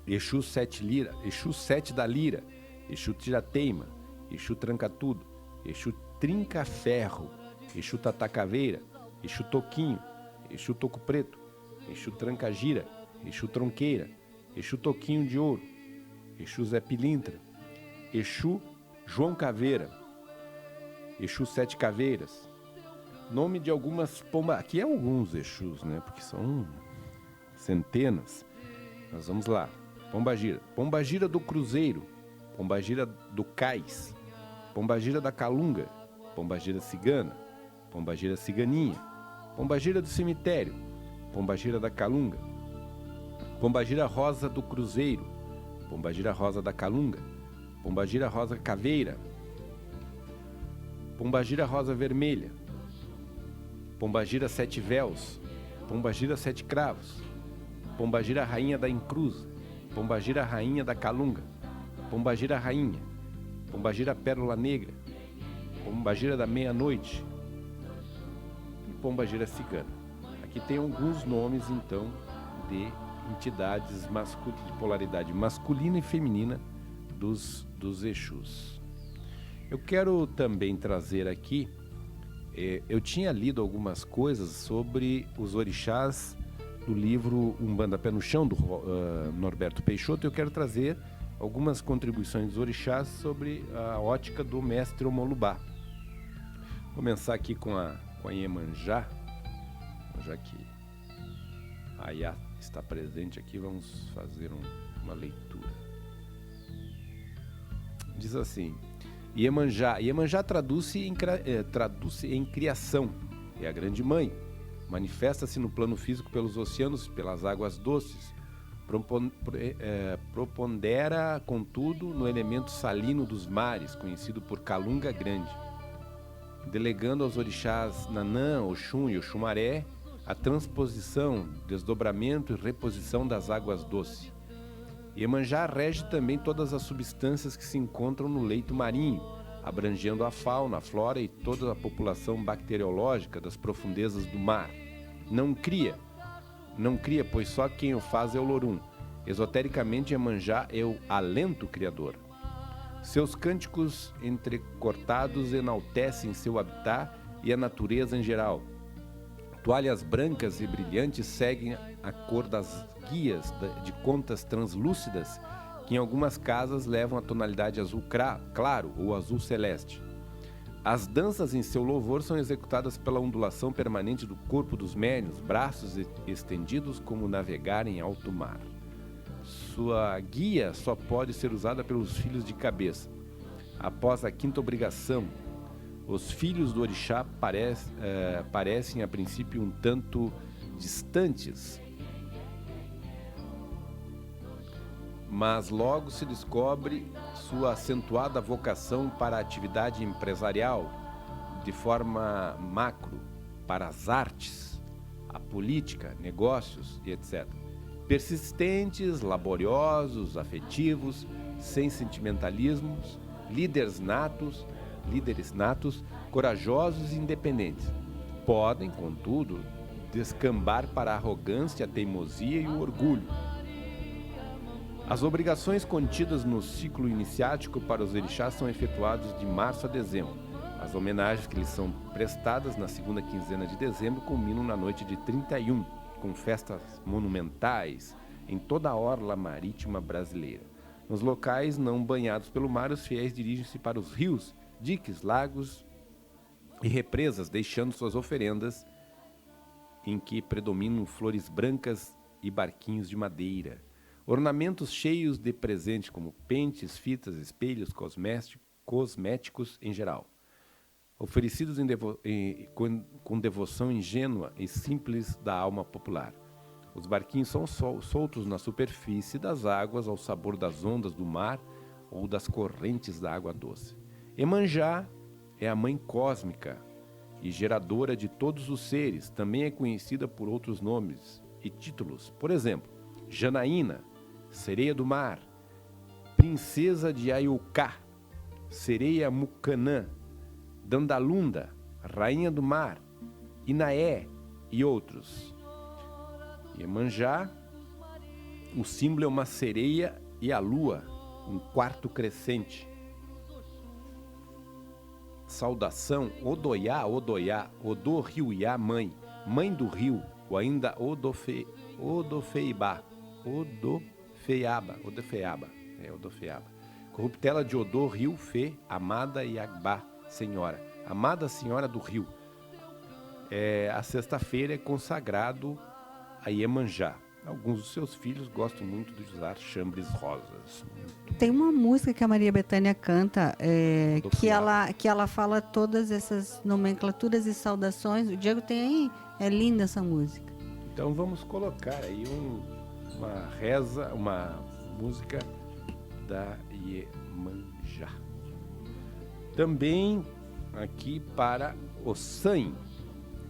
Exu sete lira, Exu sete da lira, Exu tira-teima, Exu tranca-tudo, Exu trinca-ferro, Exu tatacaveira, Exu toquinho, Exu toco preto, Exu tranca-gira, Exu tronqueira, Exu toquinho de ouro, Exu Zé Pilintra, Exu João Caveira, Exu Sete Caveiras. Nome de algumas pombas. Aqui é alguns Exus, né? Porque são centenas. Mas vamos lá. Pombagira. Pombagira do Cruzeiro, Pombagira do Cais, Pombagira da Calunga, Pombagira Cigana, Pombagira Ciganinha, Pombagira do Cemitério, Pombagira da Calunga, Pombagira Rosa do Cruzeiro, Pombagira Rosa da Calunga, Pombagira Rosa Caveira, Pombagira Rosa Vermelha, Pombagira Sete Véus, Pombagira Sete Cravos, Pombagira Rainha da Encruza, Pombagira Rainha da Calunga, Pombagira Rainha, Pombagira Pérola Negra, Pombagira da Meia-Noite e Pombagira Cigana. Aqui tem alguns nomes, então, de entidades de polaridade masculina e feminina dos Exus. Eu quero também trazer aqui, eu tinha lido algumas coisas sobre os orixás do livro Umbanda Pé no Chão, do Norberto Peixoto. Eu quero trazer algumas contribuições dos orixás sobre a ótica do mestre Omolubá. Vou começar aqui com a Iemanjá, já que a Iá está presente aqui, vamos fazer uma leitura. Diz assim: Iemanjá traduz-se em criação, é a grande mãe. Manifesta-se no plano físico pelos oceanos, pelas águas doces. Propondera, contudo, no elemento salino dos mares, conhecido por Calunga Grande, delegando aos orixás Nanã, Oxum e Oxumaré a transposição, desdobramento e reposição das águas doces. Iemanjá rege também todas as substâncias que se encontram no leito marinho, abrangendo a fauna, a flora e toda a população bacteriológica das profundezas do mar. Não cria, pois só quem o faz é o Lorum. Esotericamente, Iemanjá é o alento criador. Seus cânticos entrecortados enaltecem seu habitat e a natureza em geral. Toalhas brancas e brilhantes seguem a cor das guias de contas translúcidas, que em algumas casas levam a tonalidade azul claro ou azul celeste. As danças em seu louvor são executadas pela ondulação permanente do corpo dos médiuns, braços estendidos como navegar em alto mar. Sua guia só pode ser usada pelos filhos de cabeça. Após a quinta obrigação, os filhos do orixá parecem a princípio um tanto distantes, mas logo se descobre sua acentuada vocação para a atividade empresarial, de forma macro, para as artes, a política, negócios e etc. Persistentes, laboriosos, afetivos, sem sentimentalismos, líderes natos, corajosos e independentes. Podem, contudo, descambar para a arrogância, a teimosia e o orgulho. As obrigações contidas no ciclo iniciático para os orixás são efetuadas de março a dezembro. As homenagens que lhes são prestadas na segunda quinzena de dezembro culminam na noite de 31, com festas monumentais em toda a orla marítima brasileira. Nos locais não banhados pelo mar, os fiéis dirigem-se para os rios, diques, lagos e represas, deixando suas oferendas, em que predominam flores brancas e barquinhos de madeira. Ornamentos cheios de presente, como pentes, fitas, espelhos, cosméticos em geral. Oferecidos com devoção ingênua e simples da alma popular. Os barquinhos são soltos na superfície das águas ao sabor das ondas do mar ou das correntes da água doce. Iemanjá é a mãe cósmica e geradora de todos os seres. Também é conhecida por outros nomes e títulos. Por exemplo, Janaína, sereia do mar, princesa de Ayucá, sereia Mucanã, Dandalunda, rainha do mar, Inaé e outros. Iemanjá, o símbolo é uma sereia e a lua, um quarto crescente. Saudação, Odoiá, Odorriuiá, mãe do rio, ou ainda Odofeiaba. Corruptela de Odô, rio, Fê, amada e Agbá, senhora. Amada senhora do rio. A sexta-feira é consagrado a Iemanjá. Alguns dos seus filhos gostam muito de usar chambres rosas. Tem uma música que a Maria Bethânia canta, que ela fala todas essas nomenclaturas e saudações. O Diego tem aí, é linda essa música. Então vamos colocar aí uma reza, uma música da Iemanjá. Também aqui para Ossanha,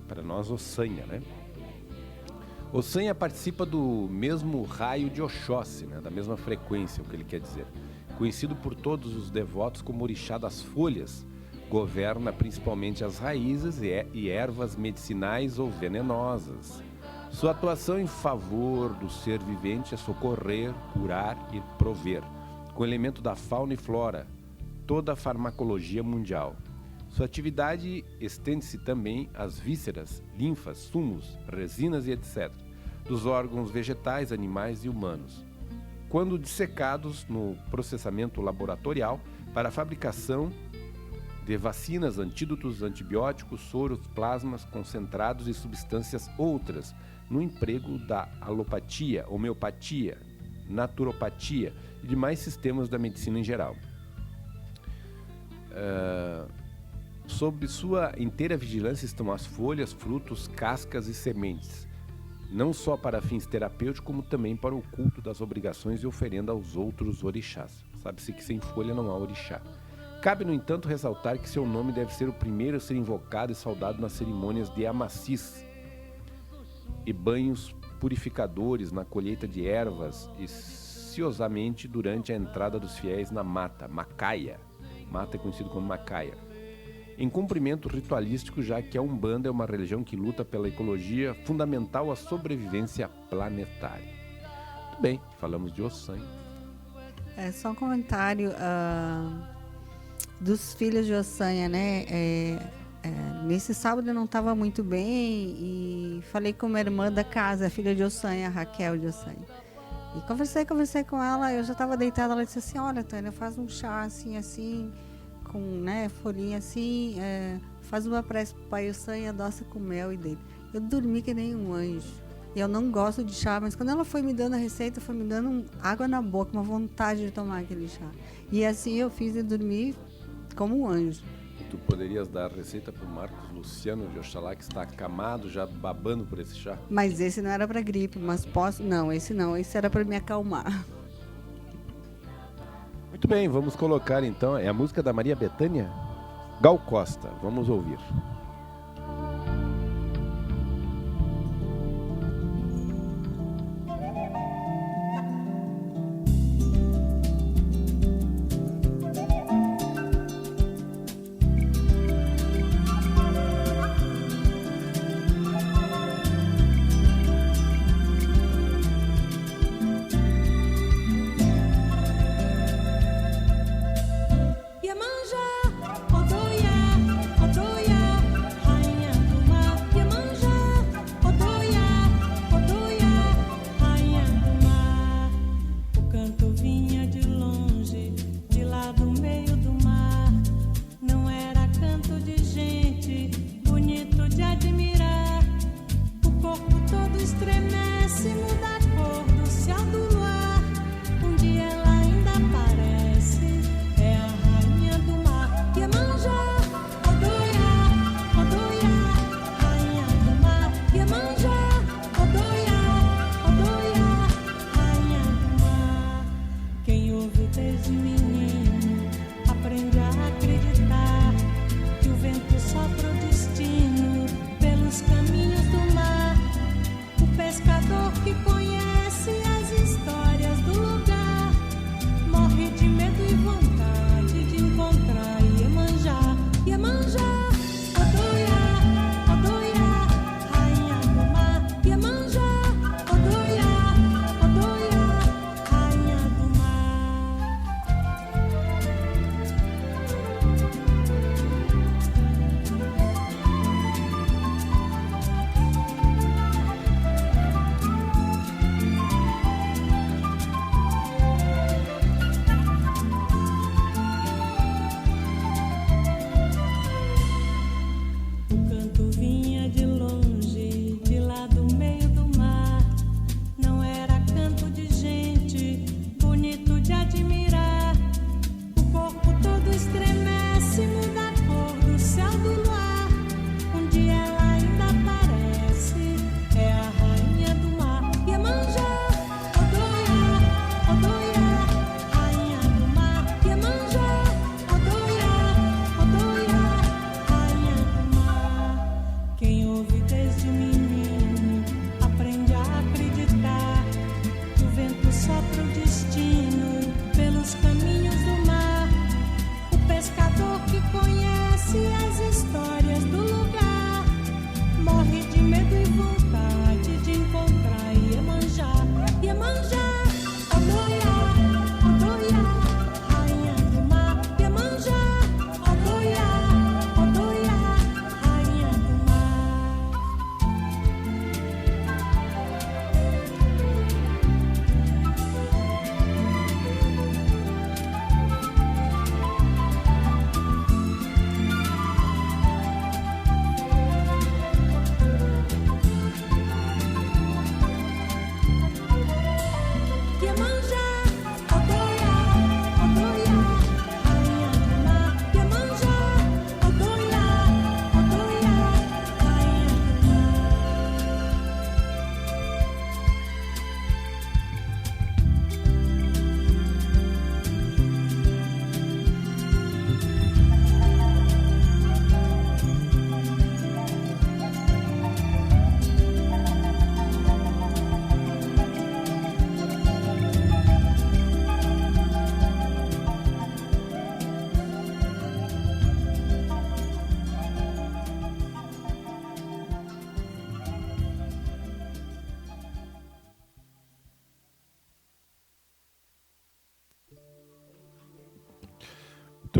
para nós Ossanha, né? Ossanha participa do mesmo raio de Oxóssi, né? Da mesma frequência, o que ele quer dizer. Conhecido por todos os devotos como orixá das folhas, governa principalmente as raízes e ervas medicinais ou venenosas. Sua atuação em favor do ser vivente é socorrer, curar e prover, com elemento da fauna e flora, toda a farmacologia mundial. Sua atividade estende-se também às vísceras, linfas, sumos, resinas e etc., dos órgãos vegetais, animais e humanos, quando dissecados no processamento laboratorial para a fabricação de vacinas, antídotos, antibióticos, soros, plasmas, concentrados e substâncias outras, no emprego da alopatia, homeopatia, naturopatia e demais sistemas da medicina em geral. Sob sua inteira vigilância estão as folhas, frutos, cascas e sementes, não só para fins terapêuticos, como também para o culto das obrigações e oferenda aos outros orixás. Sabe-se que sem folha não há orixá. Cabe, no entanto, ressaltar que seu nome deve ser o primeiro a ser invocado e saudado nas cerimônias de amacis e banhos purificadores, na colheita de ervas e ciosamente durante a entrada dos fiéis na mata, macaia. Mata é conhecido como macaia. Em cumprimento ritualístico, já que a Umbanda é uma religião que luta pela ecologia, fundamental à sobrevivência planetária. Muito bem, falamos de Ossanha. É só um comentário dos filhos de Ossanha, né? Nesse sábado eu não estava muito bem e falei com uma irmã da casa, filha de Ossanha, Raquel de Ossanha. E conversei com ela, eu já estava deitada, ela disse assim, olha, Tânia, faz um chá assim, com, né, folhinha assim, faz uma prece pro pai Ossanha, adoça com mel e dele. Eu dormi que nem um anjo. Eu não gosto de chá, mas quando ela foi me dando a receita, foi me dando água na boca, uma vontade de tomar aquele chá. E assim eu fiz e dormi como um anjo. Tu poderias dar a receita para o Marcos Luciano de Oxalá, que está acamado, já babando por esse chá? Mas esse não era para gripe, mas posso... Não, esse era para me acalmar. Muito bem, vamos colocar então, é a música da Maria Bethânia? Gal Costa, vamos ouvir. Iemanjá, Odoiá,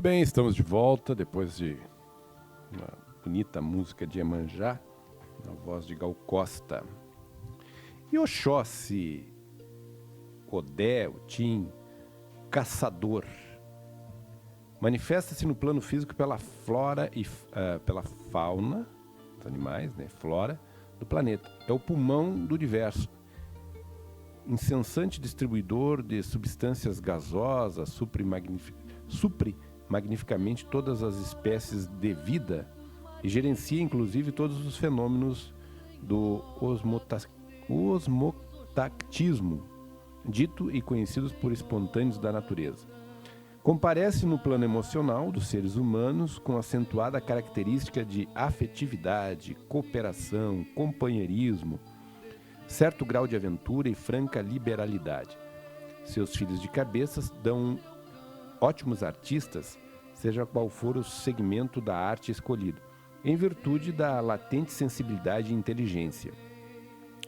bem, estamos de volta depois de uma bonita música de Iemanjá, na voz de Gal Costa. E Oxóssi, Odé, Otim, caçador, manifesta-se no plano físico pela flora e pela fauna, os animais, né, flora do planeta. É o pulmão do universo. Incessante distribuidor de substâncias gasosas, supre magnificamente todas as espécies de vida e gerencia inclusive todos os fenômenos do osmotactismo, dito e conhecidos por espontâneos da natureza. Comparece no plano emocional dos seres humanos com acentuada característica de afetividade, cooperação, companheirismo, certo grau de aventura e franca liberalidade. Seus filhos de cabeças dão ótimos artistas, seja qual for o segmento da arte escolhido, em virtude da latente sensibilidade e inteligência.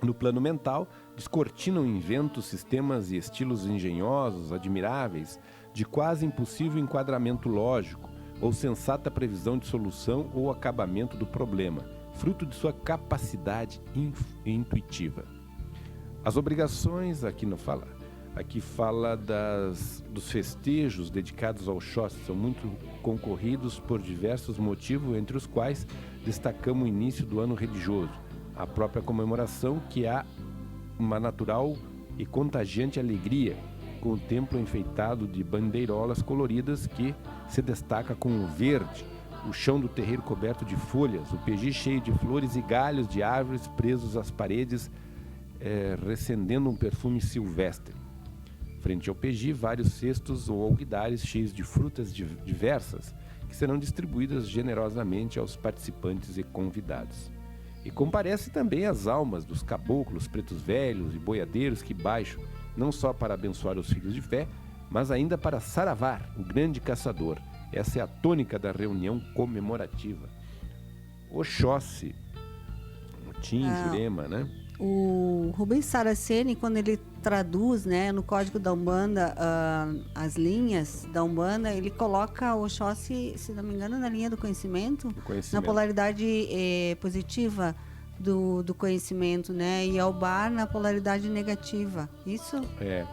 No plano mental, descortinam inventos, sistemas e estilos engenhosos, admiráveis, de quase impossível enquadramento lógico, ou sensata previsão de solução ou acabamento do problema, fruto de sua capacidade intuitiva. As obrigações, aqui fala dos festejos dedicados ao Oxóssi, são muito concorridos por diversos motivos, entre os quais destacamos o início do ano religioso, a própria comemoração, que há uma natural e contagiante alegria, com o templo enfeitado de bandeirolas coloridas que se destaca com o verde, o chão do terreiro coberto de folhas, o PG cheio de flores e galhos de árvores presos às paredes, recendendo um perfume silvestre. Frente ao PG, vários cestos ou alguidares cheios de frutas diversas, que serão distribuídas generosamente aos participantes e convidados. E comparece também as almas dos caboclos, pretos velhos e boiadeiros que baixam, não só para abençoar os filhos de fé, mas ainda para saravar o grande caçador. Essa é a tônica da reunião comemorativa. Oxóssi, Otim, Jurema, né? O Rubens Saraceni, quando ele traduz, né, no Código da Umbanda, as linhas da Umbanda, ele coloca o Oxóssi, se não me engano, na linha do conhecimento, na polaridade positiva do conhecimento, né, e Albar na polaridade negativa. Isso? É.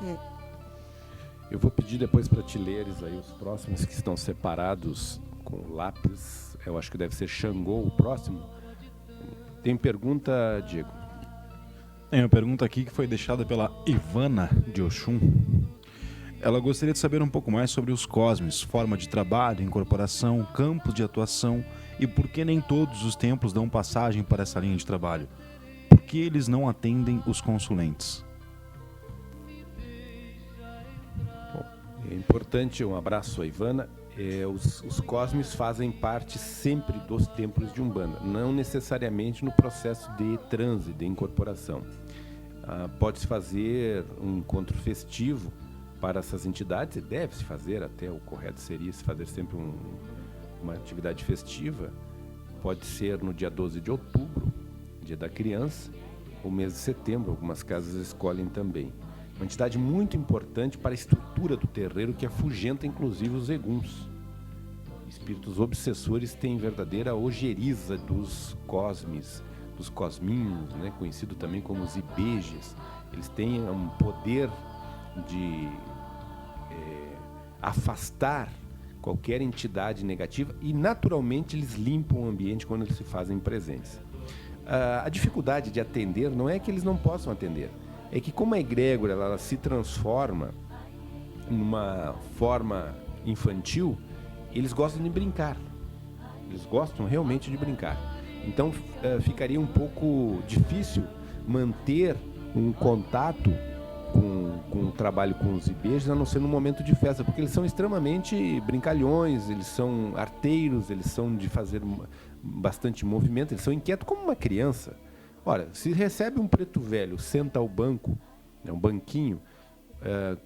Eu vou pedir depois para te leres aí os próximos que estão separados com lápis. Eu acho que deve ser Xangô o próximo. Tem pergunta, Diego? Tem uma pergunta aqui que foi deixada pela Ivana de Oxum. Ela gostaria de saber um pouco mais sobre os cosmes, forma de trabalho, incorporação, campos de atuação e por que nem todos os templos dão passagem para essa linha de trabalho. Por que eles não atendem os consulentes? Bom, é importante, um abraço a Ivana. Os cosmes fazem parte sempre dos templos de Umbanda, não necessariamente no processo de transe, de incorporação. Pode-se fazer um encontro festivo para essas entidades, e deve-se fazer, até o correto seria se fazer sempre uma atividade festiva. Pode ser no dia 12 de outubro, dia da criança, ou mês de setembro, algumas casas escolhem também. Uma entidade muito importante para a estrutura do terreiro, que afugenta inclusive os eguns. Espíritos obsessores têm verdadeira ojeriza dos cosmes, dos cosminhos, né? Conhecido também como os ibejes. Eles têm um poder de afastar qualquer entidade negativa e naturalmente eles limpam o ambiente quando eles se fazem presentes. A dificuldade de atender não é que eles não possam atender, é que como a egrégora ela se transforma numa forma infantil, eles gostam de brincar. Eles gostam realmente de brincar. Então ficaria um pouco difícil manter um contato com o trabalho com os ibejos, a não ser no momento de festa, porque eles são extremamente brincalhões, eles são arteiros, eles são de fazer bastante movimento, eles são inquietos como uma criança. Ora, se recebe um preto velho, senta ao banco, né, um banquinho,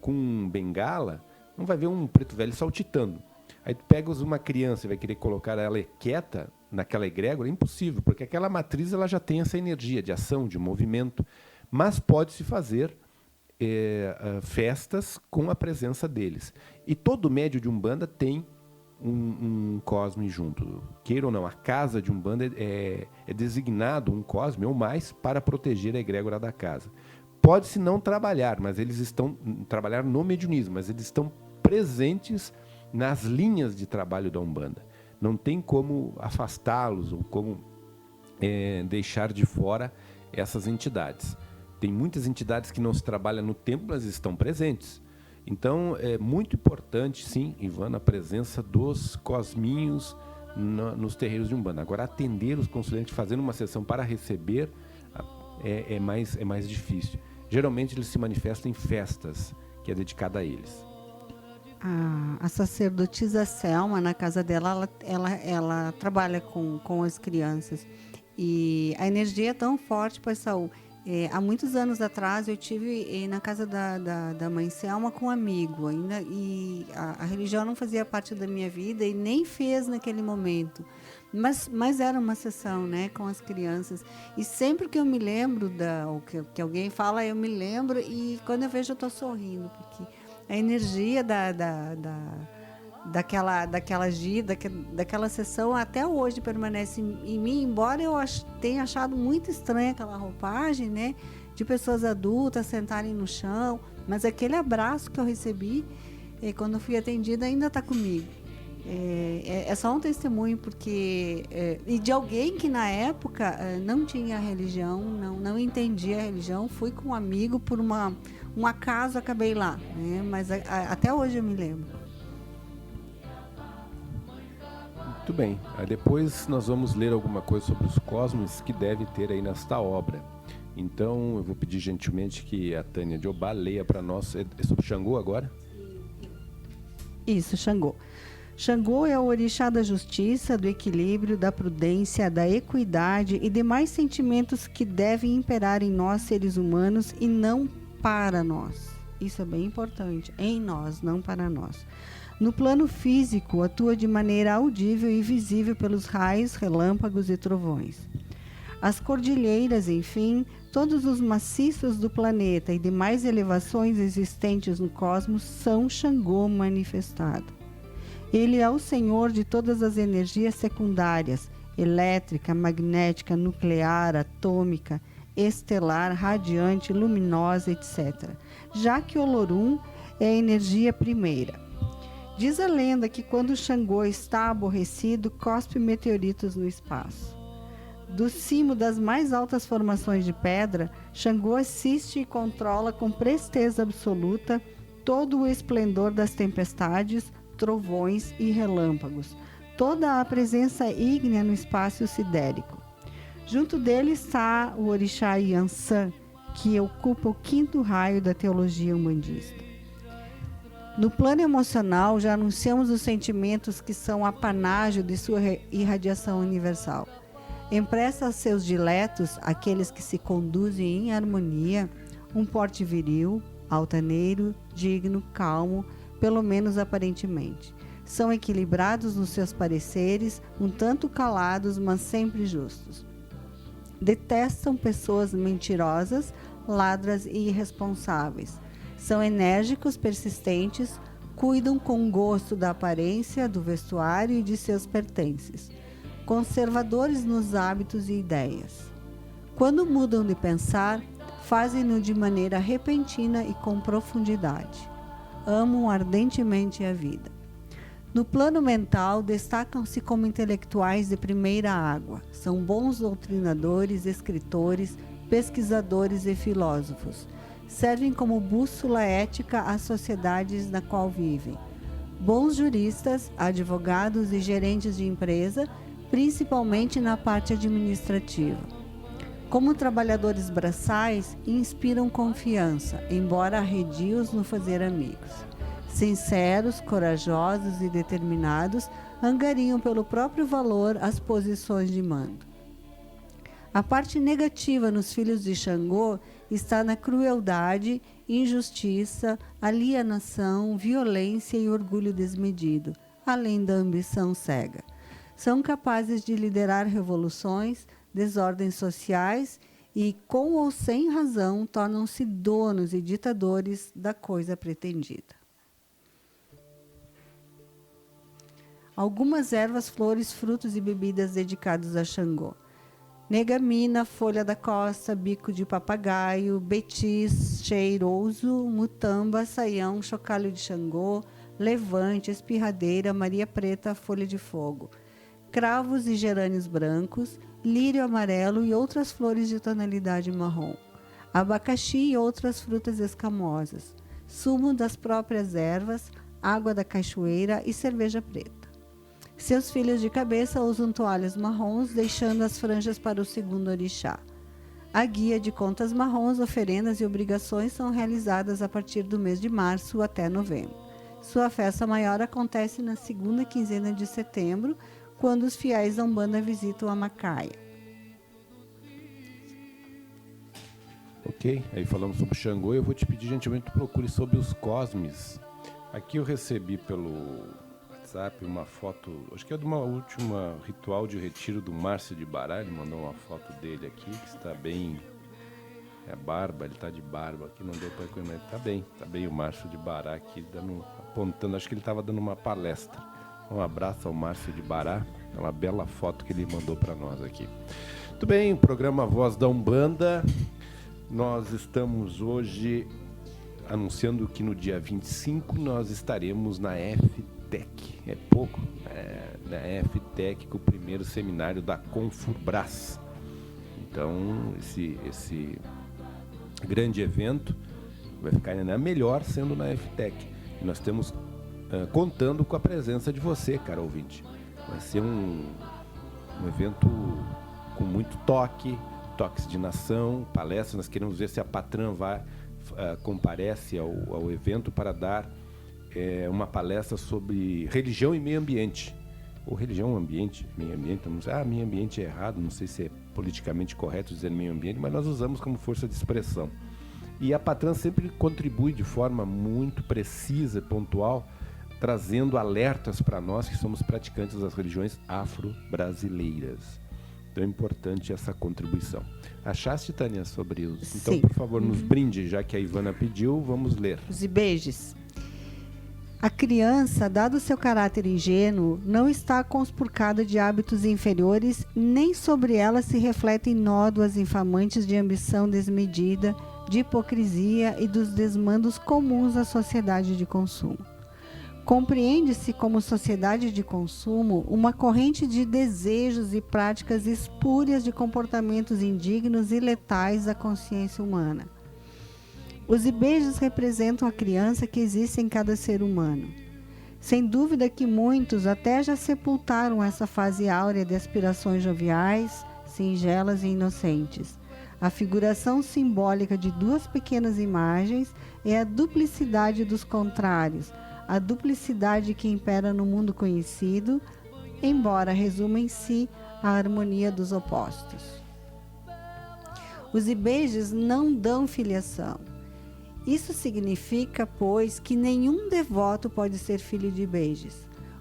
com um bengala, não vai ver um preto velho saltitando. Aí tu pegas uma criança e vai querer colocar ela quieta naquela egrégora, é impossível, porque aquela matriz ela já tem essa energia de ação, de movimento, mas pode-se fazer festas com a presença deles. E todo médio de Umbanda tem um cosme junto. Queira ou não, a casa de Umbanda é designado um cosme ou mais para proteger a egrégora da casa. Pode-se não trabalhar, mas eles estão trabalhar no mediunismo, mas eles estão presentes nas linhas de trabalho da Umbanda. Não tem como afastá-los ou como deixar de fora essas entidades. Tem muitas entidades que não se trabalham no templo, mas estão presentes. Então, é muito importante, sim, Ivana, a presença dos cosminhos nos terreiros de Umbanda. Agora, atender os consulentes fazendo uma sessão para receber é mais difícil. Geralmente, eles se manifestam em festas, que é dedicada a eles. A sacerdotisa Selma, na casa dela, ela trabalha com as crianças. E a energia é tão forte, Pai Saul. Há muitos anos atrás, eu tive na casa da mãe Selma com um amigo ainda, e a religião não fazia parte da minha vida e nem fez naquele momento. Mas era uma sessão, né, com as crianças. E sempre que eu me lembro, que alguém fala, eu me lembro, e quando eu vejo, eu estou sorrindo, porque a energia daquela sessão até hoje permanece em mim, embora eu tenha achado muito estranha aquela roupagem, né, de pessoas adultas sentarem no chão, mas aquele abraço que eu recebi quando eu fui atendida ainda está comigo. É só um testemunho, porque e de alguém que na época não tinha religião, não entendia a religião. Fui com um amigo por um acaso, acabei lá, né? Mas até hoje eu me lembro. Muito bem. Depois nós vamos ler alguma coisa sobre os cosmos que deve ter aí nesta obra. Então eu vou pedir gentilmente que a Tânia de Obá leia para nós. É sobre Xangô agora? Isso, Xangô. Xangô é o orixá da justiça, do equilíbrio, da prudência, da equidade e demais sentimentos que devem imperar em nós, seres humanos, e não para nós. Isso é bem importante. Em nós, não para nós. No plano físico, atua de maneira audível e visível pelos raios, relâmpagos e trovões. As cordilheiras, enfim, todos os maciços do planeta e demais elevações existentes no cosmos são Xangô manifestado. Ele é o senhor de todas as energias secundárias, elétrica, magnética, nuclear, atômica, estelar, radiante, luminosa, etc. Já que Olorum é a energia primeira. Diz a lenda que quando Xangô está aborrecido, cospe meteoritos no espaço. Do cimo das mais altas formações de pedra, Xangô assiste e controla com presteza absoluta todo o esplendor das tempestades, trovões e relâmpagos, toda a presença ígnea no espaço sidérico. Junto dele está o orixá Yansan, que ocupa o 5º raio da teologia umbandista. No plano emocional, já anunciamos os sentimentos que são apanágio de sua irradiação universal. Empresta aos seus diletos, aqueles que se conduzem em harmonia, um porte viril, altaneiro, digno, calmo, pelo menos aparentemente. São equilibrados nos seus pareceres, um tanto calados, mas sempre justos. Detestam pessoas mentirosas, ladras e irresponsáveis. São enérgicos, persistentes, cuidam com gosto da aparência, do vestuário e de seus pertences. Conservadores nos hábitos e ideias. Quando mudam de pensar, fazem-no de maneira repentina e com profundidade. Amam ardentemente a vida. No plano mental, destacam-se como intelectuais de primeira água. São bons doutrinadores, escritores, pesquisadores e filósofos. Servem como bússola ética às sociedades na qual vivem. Bons juristas, advogados e gerentes de empresa, principalmente na parte administrativa. Como trabalhadores braçais, inspiram confiança, embora arredios no fazer amigos. Sinceros, corajosos e determinados, angariam pelo próprio valor as posições de mando. A parte negativa nos filhos de Xangô está na crueldade, injustiça, alienação, violência e orgulho desmedido, além da ambição cega. São capazes de liderar revoluções, desordens sociais e, com ou sem razão, tornam-se donos e ditadores da coisa pretendida. algumas ervas, flores, frutos e bebidas dedicados a Xangô. Negamina, folha da costa, bico de papagaio, betis, cheiroso, mutamba, saião, chocalho de Xangô, levante, espirradeira, maria preta, folha de fogo, cravos e gerânios brancos, lírio amarelo e outras flores de tonalidade marrom, abacaxi e outras frutas escamosas, sumo das próprias ervas, água da cachoeira e cerveja preta. Seus filhos de cabeça usam toalhas marrons, deixando as franjas para o segundo orixá. A guia de contas marrons, oferendas e obrigações são realizadas a partir do mês de março até novembro. Sua festa maior acontece na segunda quinzena de setembro, quando os fiéis da Umbanda visitam a Macaia. Ok, aí falamos sobre Xangô. Eu vou te pedir gentilmente que tu procure sobre os cosmes. Aqui eu recebi pelo WhatsApp uma foto, acho que é de uma última ritual de retiro do Márcio de Bará. Ele mandou uma foto dele aqui, que está bem... É barba, ele está de barba aqui, não deu para reconhecer, mas tá bem o Márcio de Bará aqui, apontando, acho que ele estava dando uma palestra. Um abraço ao Márcio de Bará, é uma bela foto que ele mandou para nós aqui. Muito bem, o programa Voz da Umbanda. Nós estamos hoje anunciando que no dia 25 nós estaremos na FTEC. É pouco? Na FTEC, com o primeiro seminário da Confurbras. Então, esse grande evento vai ficar ainda melhor sendo na FTEC. E nós estamos contando com a presença de você, cara ouvinte. Vai ser um evento com muito toques de nação, palestras. Nós queremos ver se a Patran comparece ao evento para dar uma palestra sobre religião e meio ambiente. Ou religião, ambiente, meio ambiente. Não sei, meio ambiente é errado, não sei se é politicamente correto dizer meio ambiente, mas nós usamos como força de expressão. E a Patran sempre contribui de forma muito precisa e pontual, trazendo alertas para nós que somos praticantes das religiões afro-brasileiras. Então é importante essa contribuição. Achaste, Tânia, sobre os... Sim. Então, por favor, nos brinde, já que a Ivana pediu, vamos ler. Os beijos. A criança, dado seu caráter ingênuo, não está conspurcada de hábitos inferiores, nem sobre ela se refletem nódoas infamantes de ambição desmedida, de hipocrisia e dos desmandos comuns à sociedade de consumo. Compreende-se como sociedade de consumo uma corrente de desejos e práticas espúrias de comportamentos indignos e letais à consciência humana. Os ibejos representam a criança que existe em cada ser humano. Sem dúvida que muitos até já sepultaram essa fase áurea de aspirações joviais, singelas e inocentes. A figuração simbólica de duas pequenas imagens é a duplicidade dos contrários, a duplicidade que impera no mundo conhecido, embora resuma em si a harmonia dos opostos. Os ibejos não dão filiação. Isso significa, pois, que nenhum devoto pode ser filho de ibejos.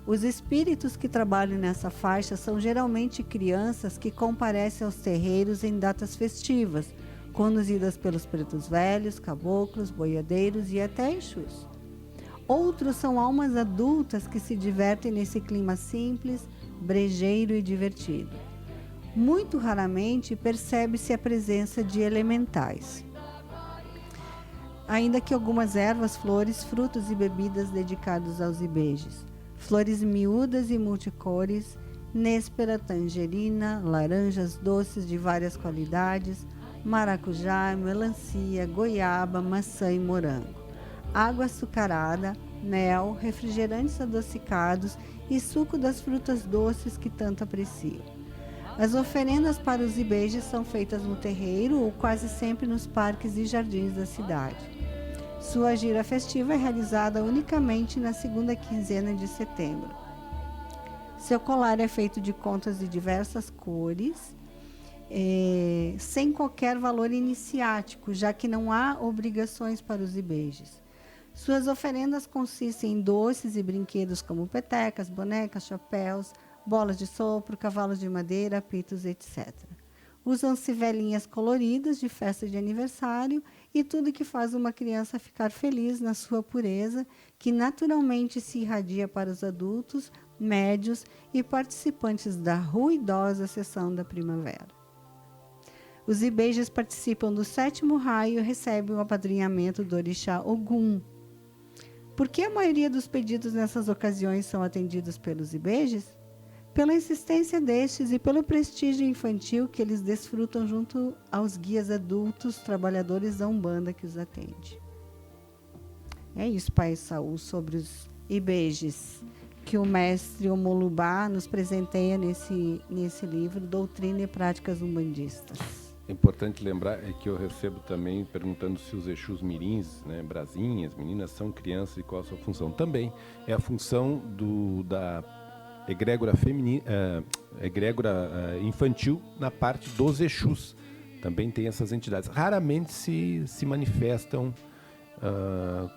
Os espíritos que trabalham nessa faixa são geralmente crianças que comparecem aos terreiros em datas festivas, conduzidas pelos pretos velhos, caboclos, boiadeiros e até exus. Outros são almas adultas que se divertem nesse clima simples, brejeiro e divertido. Muito raramente percebe-se a presença de elementais. Ainda que algumas ervas, flores, frutos e bebidas dedicados aos ibejos. Flores miúdas e multicores, néspera, tangerina, laranjas doces de várias qualidades, maracujá, melancia, goiaba, maçã e morango. Água açucarada, mel, refrigerantes adocicados e suco das frutas doces que tanto apreciam. As oferendas para os ibejos são feitas no terreiro ou quase sempre nos parques e jardins da cidade. Sua gira festiva é realizada unicamente na segunda quinzena de setembro. Seu colar é feito de contas de diversas cores, sem qualquer valor iniciático, já que não há obrigações para os ibejos. Suas oferendas consistem em doces e brinquedos como petecas, bonecas, chapéus, bolas de sopro, cavalos de madeira, apitos, etc. Usam-se velinhas coloridas de festa de aniversário e tudo que faz uma criança ficar feliz na sua pureza, que naturalmente se irradia para os adultos médios e participantes da ruidosa sessão da primavera. Os Ibejes participam do 7º raio e recebem o apadrinhamento do orixá Ogum. Por que a maioria dos pedidos nessas ocasiões são atendidos pelos Ibejes? Pela insistência destes e pelo prestígio infantil que eles desfrutam junto aos guias adultos trabalhadores da Umbanda que os atende. É isso, Pai Saul, sobre os Ibejes, que o mestre Omolubá nos presenteia nesse livro, Doutrina e Práticas Umbandistas. É importante lembrar que eu recebo também perguntando se os Exus mirins, né, brasinhas, meninas, são crianças e qual a sua função. Também é a função da egrégora infantil na parte dos Exus. Também tem essas entidades. Raramente se manifestam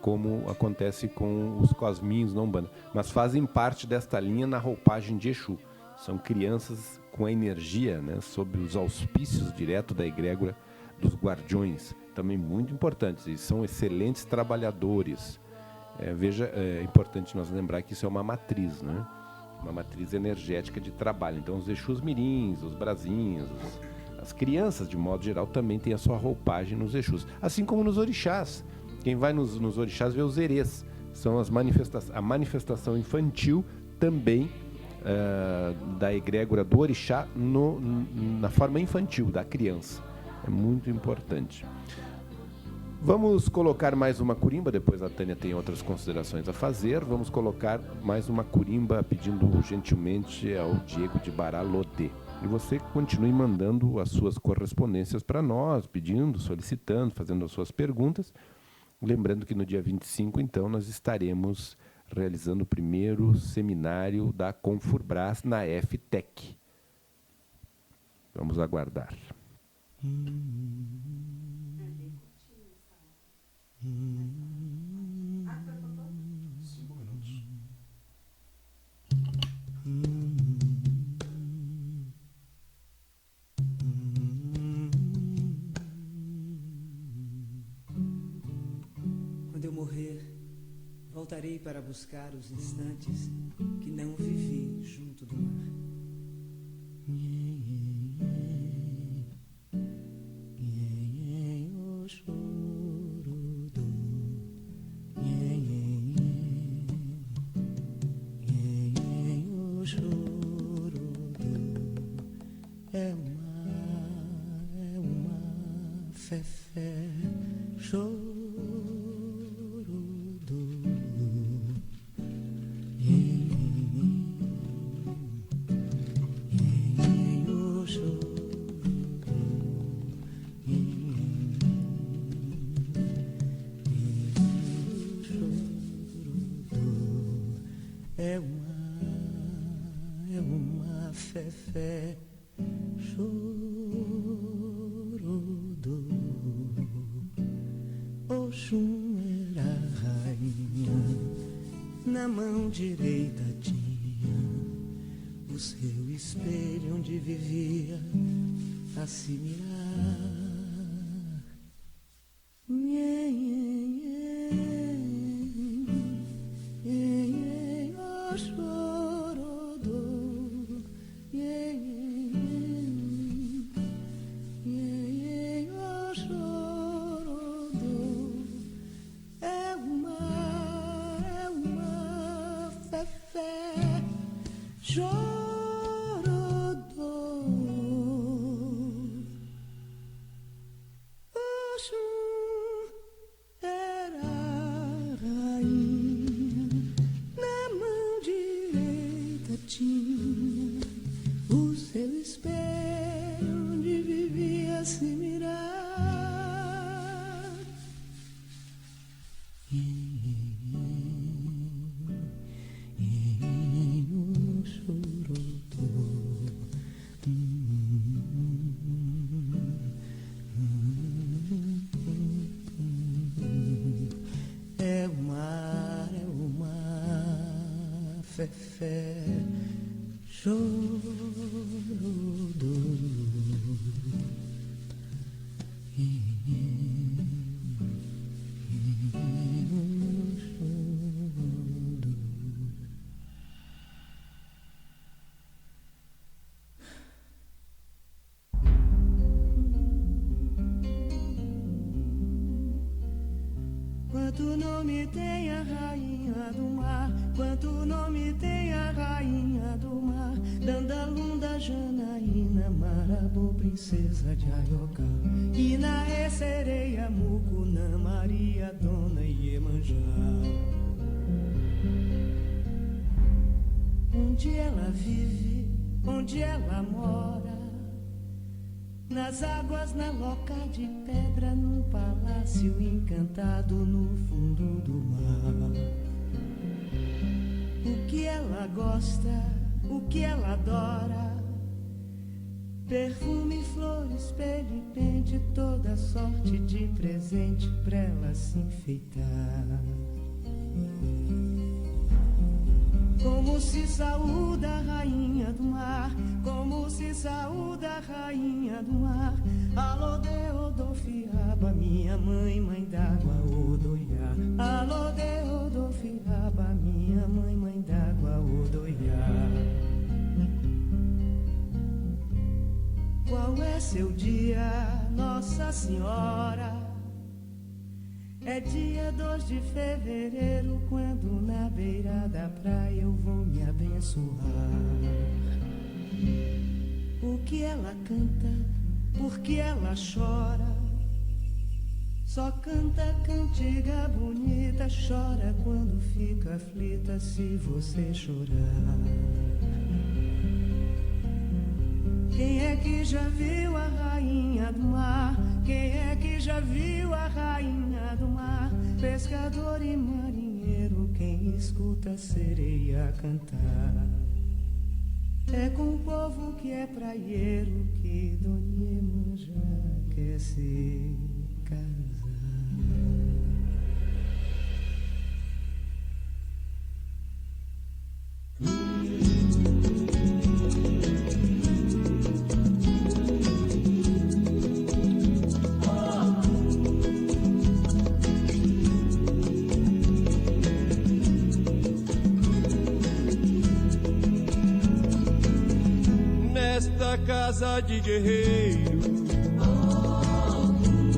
como acontece com os cosminhos na Umbanda, mas fazem parte desta linha na roupagem de Exu. São crianças com a energia, né, sob os auspícios direto da egrégora dos guardiões, também muito importantes, e são excelentes trabalhadores. É importante nós lembrar que isso é uma matriz, né? Uma matriz energética de trabalho. Então os Exus mirins, os brasinhos, as crianças de modo geral também têm a sua roupagem nos Exus, assim como nos orixás. Quem vai nos orixás vê os erês, são a manifestação infantil também da egrégora do orixá na forma infantil da criança. É muito importante. Vamos colocar mais uma curimba, depois a Tânia tem outras considerações a fazer. Vamos colocar mais uma curimba pedindo gentilmente ao Diego de Baralodê. E você continue mandando as suas correspondências para nós, pedindo, solicitando, fazendo as suas perguntas. Lembrando que no dia 25, então, nós estaremos realizando o primeiro seminário da Confurbras na FTEC. Vamos aguardar. Quando eu morrer, voltarei para buscar os instantes que não vivi junto do mar. É uma fé choro do é uma fé chorodo. Oxum era a rainha, na mão direita tinha o seu espelho onde vivia a se mirar. Iabo, princesa de Aioca, Inaê, sereia, Mucunã, Maria, Dona Iemanjá. Onde ela vive, onde ela mora, nas águas, na loca de pedra, num palácio encantado no fundo do mar. O que ela gosta, o que ela adora, perfume, flores, espelho e pente, toda sorte de presente pra ela se enfeitar. Como se saúda a rainha do mar, como se saúda a rainha do mar. Alô, Deodofiaba, minha mãe, mãe d'água, Odoiá. Alô, Deodofiaba, minha mãe, mãe d'água, Odoiá. Qual é seu dia, Nossa Senhora? É dia 2 de fevereiro, quando na beira da praia eu vou me abençoar. O que ela canta, por que ela chora? Só canta cantiga bonita, chora quando fica aflita se você chorar. Quem é que já viu a rainha do mar? Quem é que já viu a rainha do mar? Pescador e marinheiro, quem escuta a sereia cantar. É com o povo que é praieiro que Dona Iemanjá quer se casar. Casa de guerreiro,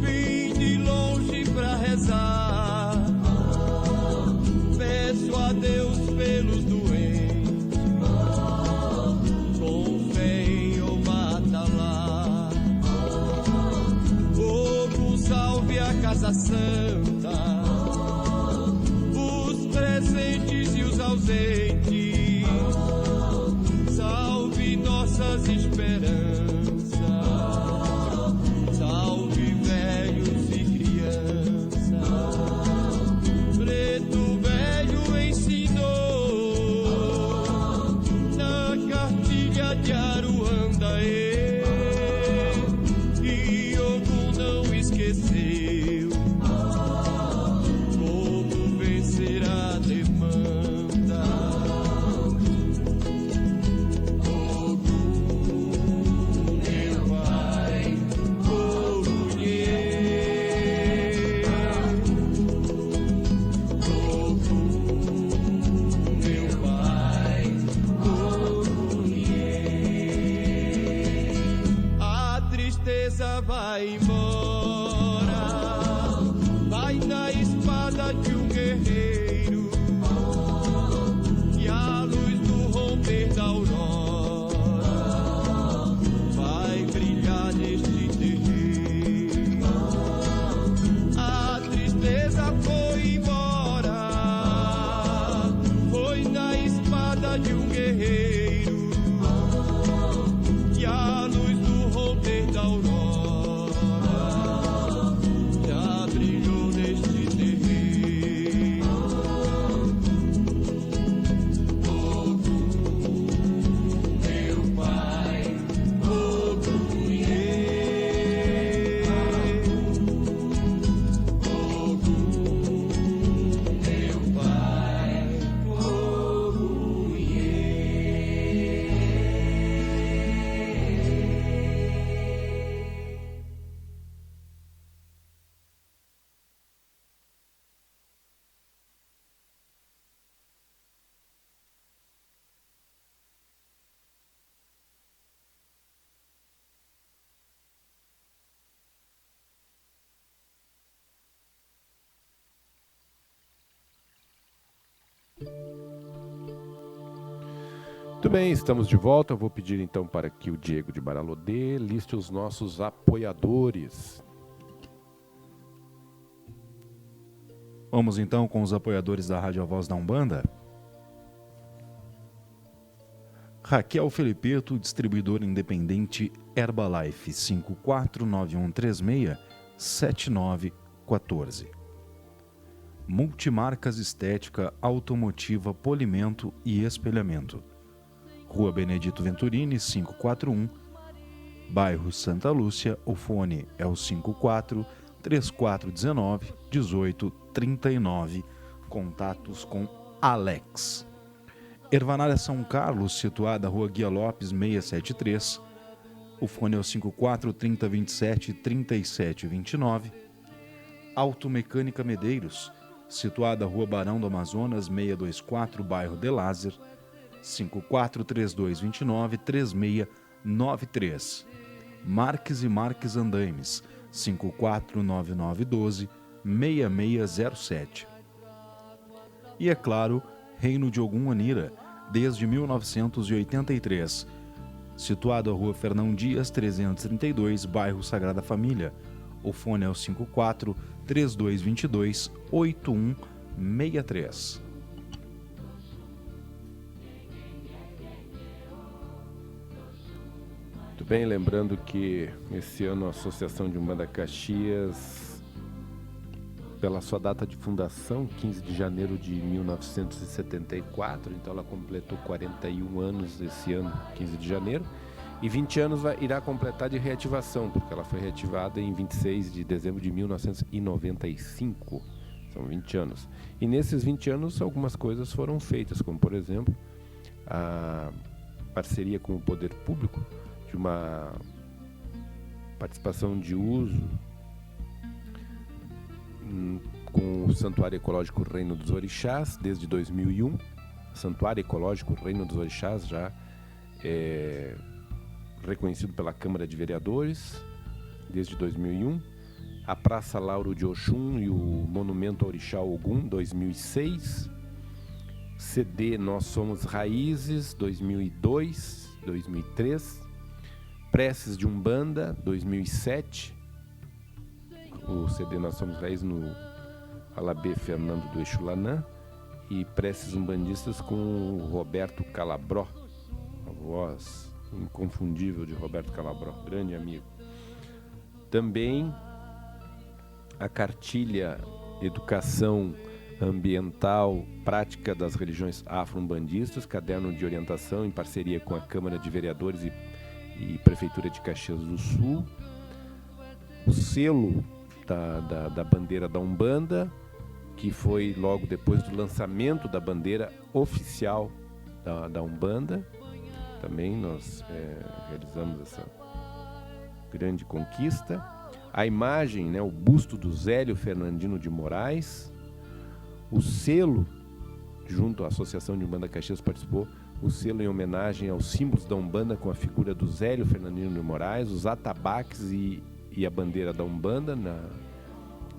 vim de longe pra rezar, peço a Deus pelos doentes, com fé em Obatalá. Fogo salve a Casa Santa, os presentes e os ausentes, salve nossas esperanças. Salve velhos e crianças. Preto velho ensinou na cartilha de Aruandaê, e Ogum não esqueceu como vencer a demanda. Vai embora, vai na espada de um guerreiro, e a luz do romper da aurora vai brilhar neste terreiro. A tristeza foi embora, foi na espada de um guerreiro, e a luz do romper da aurora Muito bem, estamos de volta. Eu vou pedir então para que o Diego de Baralodê liste os nossos apoiadores. Vamos então com os apoiadores da Rádio A Voz da Umbanda. Raquel Felipeto, distribuidora independente Herbalife, 549136-7914. Multimarcas Estética Automotiva Polimento e Espelhamento. Rua Benedito Venturini, 541, bairro Santa Lúcia. O fone é o 54-3419-1839. Contatos com Alex. Ervanária São Carlos, situada Rua Guia Lopes, 673. O fone é o 54-3027-3729. Automecânica Medeiros, situada Rua Barão do Amazonas, 624, bairro De Lázer, 54-3229-3693. Marques e Marques Andaimes, 549912-6607. E é claro, Reino de Ogum Anira, desde 1983, situado à Rua Fernão Dias, 332, bairro Sagrada Família. O fone é o 54-3222-8163. Muito bem, lembrando que esse ano a Associação de Umbanda Caxias, pela sua data de fundação, 15 de janeiro de 1974, então ela completou 41 anos esse ano, 15 de janeiro, e 20 anos irá completar de reativação, porque ela foi reativada em 26 de dezembro de 1995, são 20 anos. E nesses 20 anos algumas coisas foram feitas, como por exemplo, a parceria com o poder público, de uma participação de uso com o Santuário Ecológico Reino dos Orixás, desde 2001. Santuário Ecológico Reino dos Orixás já é reconhecido pela Câmara de Vereadores, desde 2001. A Praça Lauro de Oxum e o Monumento ao Orixá Ogum, 2006. CD Nós Somos Raízes, 2002, 2003. Preces de Umbanda, 2007. O CD Nós Somos Raízes no Alabê Fernando do Exulanã. E Preces Umbandistas com o Roberto Calabró, a voz inconfundível de Roberto Calabró, grande amigo. Também a cartilha Educação Ambiental Prática das Religiões Afro-Umbandistas, caderno de orientação em parceria com a Câmara de Vereadores e Prefeitura de Caxias do Sul. O selo da bandeira da Umbanda, que foi logo depois do lançamento da bandeira oficial da Umbanda. Também nós realizamos essa grande conquista. A imagem, né, o busto do Zélio Fernandino de Moraes. O selo, junto à Associação de Umbanda Caxias participou, o selo em homenagem aos símbolos da Umbanda com a figura do Zélio Fernandino de Moraes, os atabaques e a bandeira da Umbanda na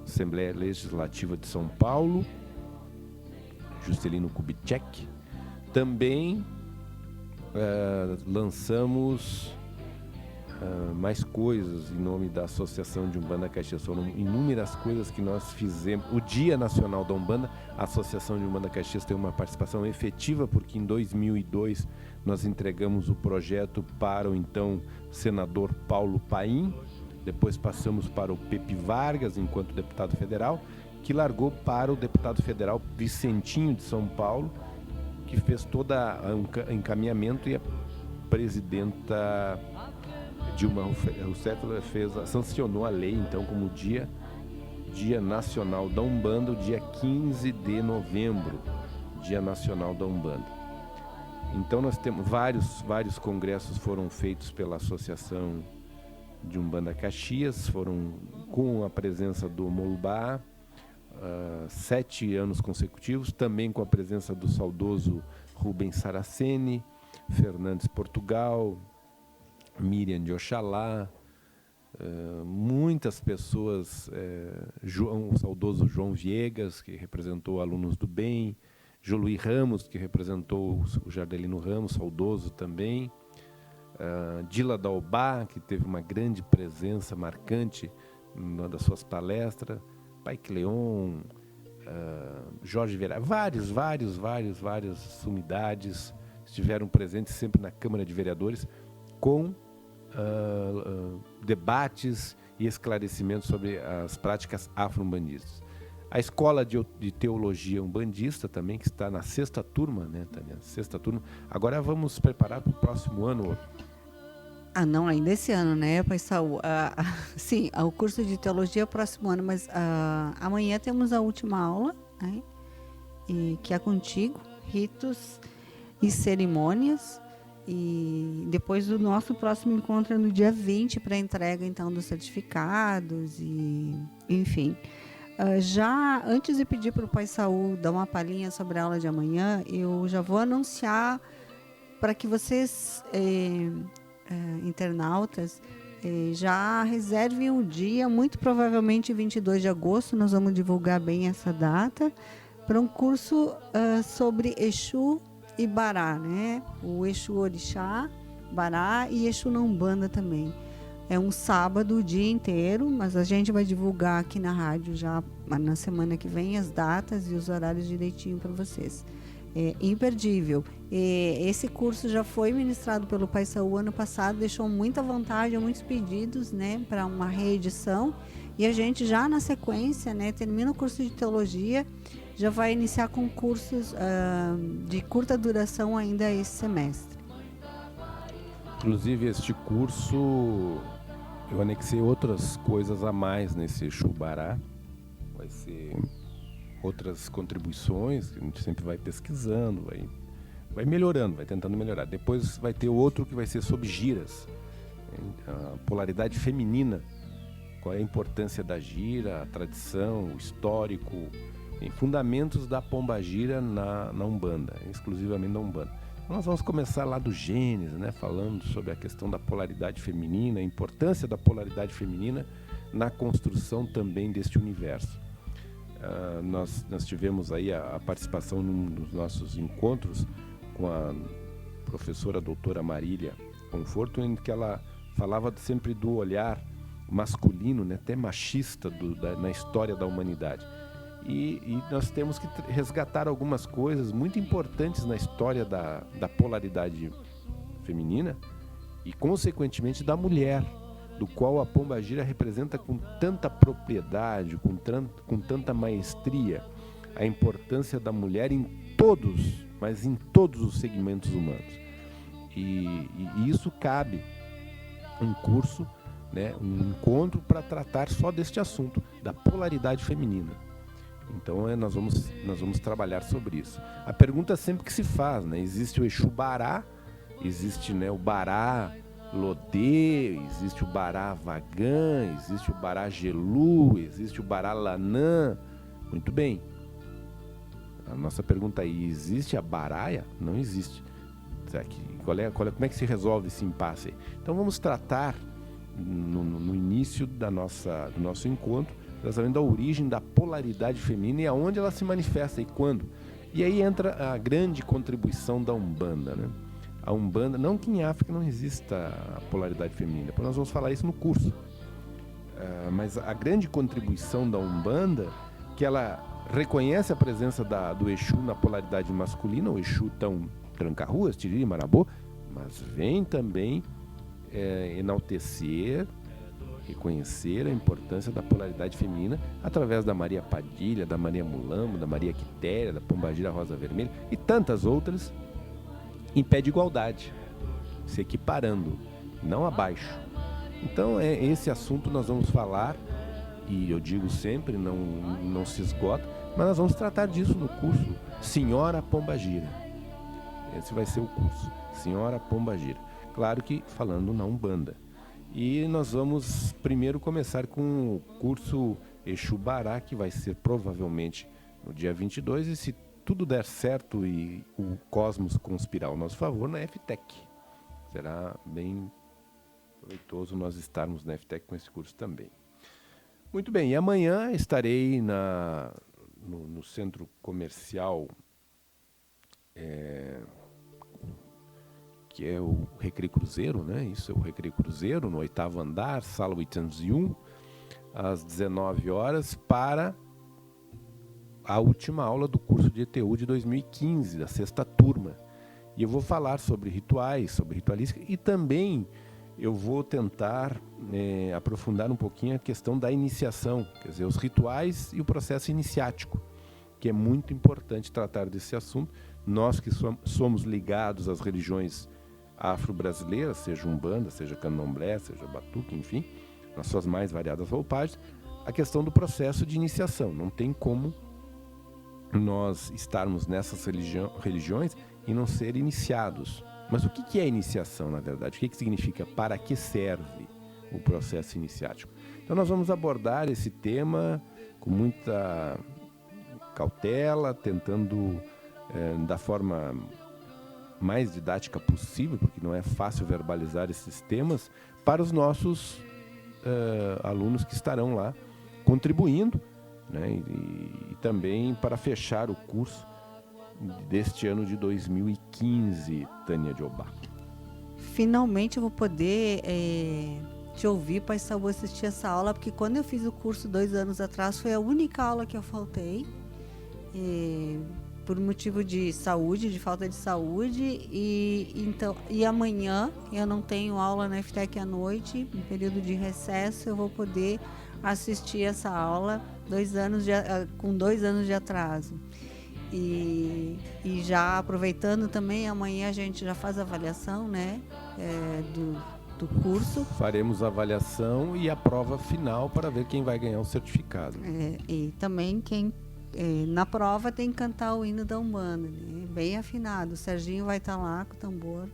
Assembleia Legislativa de São Paulo, Juscelino Kubitschek. Também lançamos mais coisas em nome da Associação de Umbanda Caxias. Foram inúmeras coisas que nós fizemos. O Dia Nacional da Umbanda, a Associação de Umbanda Caxias tem uma participação efetiva, porque em 2002 nós entregamos o projeto para o então senador Paulo Paim. Depois passamos para o Pepe Vargas, enquanto deputado federal, que largou para o deputado federal Vicentinho de São Paulo, que fez todo o encaminhamento, e a presidenta Dilma Rousseff sancionou a lei, então, como Dia Nacional da Umbanda, o dia 15 de novembro, Dia Nacional da Umbanda. Então nós temos vários congressos foram feitos pela Associação de Umbanda Caxias, foram com a presença do Molubá, 7 anos consecutivos, também com a presença do saudoso Rubens Saraceni, Fernandes Portugal, Miriam de Oxalá, muitas pessoas, o saudoso João Viegas, que representou Alunos do Bem, Joluí Ramos, que representou o Jardelino Ramos, saudoso também. Dila Dalbá, que teve uma grande presença marcante numa das suas palestras. Pai Cleon, Jorge Vera, várias sumidades estiveram presentes sempre na Câmara de Vereadores com debates e esclarecimentos sobre as práticas afro-umbandistas. A Escola de Teologia Umbandista também, que está na 6ª turma, né, Tânia? 6ª turma. Agora vamos preparar para o próximo ano. Não, ainda esse ano, né, Pai Saul? Sim, o curso de teologia é o próximo ano, mas amanhã temos a última aula, né, que é contigo, ritos e cerimônias. E depois do nosso próximo encontro é no dia 20 para entrega, então, dos certificados e, enfim. Já antes de pedir para o Pai Saul dar uma palhinha sobre a aula de amanhã, eu já vou anunciar para que vocês, internautas, já reservem um dia, muito provavelmente 22 de agosto, nós vamos divulgar bem essa data, para um curso sobre Exu e Bará, né? O Exu Orixá, Bará e Exu na Umbanda também. É um sábado o dia inteiro, mas a gente vai divulgar aqui na rádio já na semana que vem as datas e os horários direitinho para vocês. É imperdível. Esse curso já foi ministrado pelo Pai Saul ano passado, deixou muita vontade, muitos pedidos, né, para uma reedição. E a gente já na sequência, né, termina o curso de teologia, já vai iniciar com cursos de curta duração ainda esse semestre. Inclusive, este curso, eu anexei outras coisas a mais nesse Exu Bará. Vai ser outras contribuições, que a gente sempre vai pesquisando, vai melhorando, vai tentando melhorar. Depois vai ter outro que vai ser sobre giras, a polaridade feminina, qual é a importância da gira, a tradição, o histórico, fundamentos da pombagira na Umbanda, exclusivamente na Umbanda. Então nós vamos começar lá do Gênesis, né, falando sobre a questão da polaridade feminina, a importância da polaridade feminina na construção também deste universo. Nós tivemos aí a participação num dos nossos encontros com a professora doutora Marília Conforto, em que ela falava sempre do olhar masculino, né, até machista na história da humanidade. E nós temos que resgatar algumas coisas muito importantes na história da polaridade feminina e, consequentemente, da mulher, do qual a pombagira representa com tanta propriedade, com tanta maestria, a importância da mulher em todos, mas em todos os segmentos humanos. E isso cabe um curso, né, um encontro para tratar só deste assunto, da polaridade feminina. Então nós vamos trabalhar sobre isso. A pergunta sempre que se faz, né? Existe o Exu Bará, existe, né, o Bará Lodê, existe o Bará Vagã, existe o Bará Gelu, existe o Bará Lanã. Muito bem. A nossa pergunta aí, existe a Baraia? Não existe. Como é que se resolve esse impasse aí? Então vamos tratar no início do nosso encontro, trazendo a origem da polaridade feminina e aonde ela se manifesta e quando. E aí entra a grande contribuição da Umbanda, né? A Umbanda, não que em África não exista a polaridade feminina, depois nós vamos falar isso no curso. Mas a grande contribuição da Umbanda, que ela reconhece a presença do Exu na polaridade masculina, o Exu tão tranca-ruas, tiriri, marabô, mas vem também enaltecer, reconhecer a importância da polaridade feminina através da Maria Padilha, da Maria Mulambo, da Maria Quitéria, da Pombagira Rosa Vermelha e tantas outras, em pé de igualdade, se equiparando, não abaixo. Então esse assunto nós vamos falar, e eu digo sempre, não se esgota, mas nós vamos tratar disso no curso Senhora Pombagira. Esse vai ser o curso, Senhora Pombagira. Claro que falando na Umbanda. E nós vamos primeiro começar com o curso Exu Bará, que vai ser provavelmente no dia 22, e se tudo der certo e o cosmos conspirar ao nosso favor, na FTech. Será bem proveitoso nós estarmos na FTech com esse curso também. Muito bem, e amanhã estarei no Centro Comercial que é o Recreio Cruzeiro, né? Isso é o Recreio Cruzeiro, no 8º andar, sala 801, às 19 horas, para a última aula do curso de ETU de 2015, da 6ª turma. E eu vou falar sobre rituais, sobre ritualística, e também eu vou tentar aprofundar um pouquinho a questão da iniciação, quer dizer, os rituais e o processo iniciático, que é muito importante tratar desse assunto. Nós que somos ligados às religiões afro-brasileiras, seja Umbanda, seja Candomblé, seja Batuque, enfim, nas suas mais variadas roupagens, a questão do processo de iniciação. Não tem como nós estarmos nessas religiões e não ser iniciados. Mas o que é iniciação, na verdade? O que significa? Para que serve o processo iniciático? Então nós vamos abordar esse tema com muita cautela, tentando da forma mais didática possível, porque não é fácil verbalizar esses temas, para os nossos alunos que estarão lá contribuindo, né? E também para fechar o curso deste ano de 2015, Tânia Jobá. Finalmente eu vou poder te ouvir, Pai Saúl, assistir essa aula, porque quando eu fiz o curso 2 anos atrás, foi a única aula que eu faltei, por motivo de saúde, de falta de saúde, e amanhã eu não tenho aula na FTEC à noite, em período de recesso, eu vou poder assistir essa aula com 2 anos de atraso. E já aproveitando também, amanhã a gente já faz a avaliação, né, do curso. Faremos a avaliação e a prova final para ver quem vai ganhar o certificado. E também quem na prova tem que cantar o hino da Umbanda, né, bem afinado. O Serginho vai estar lá com o tambor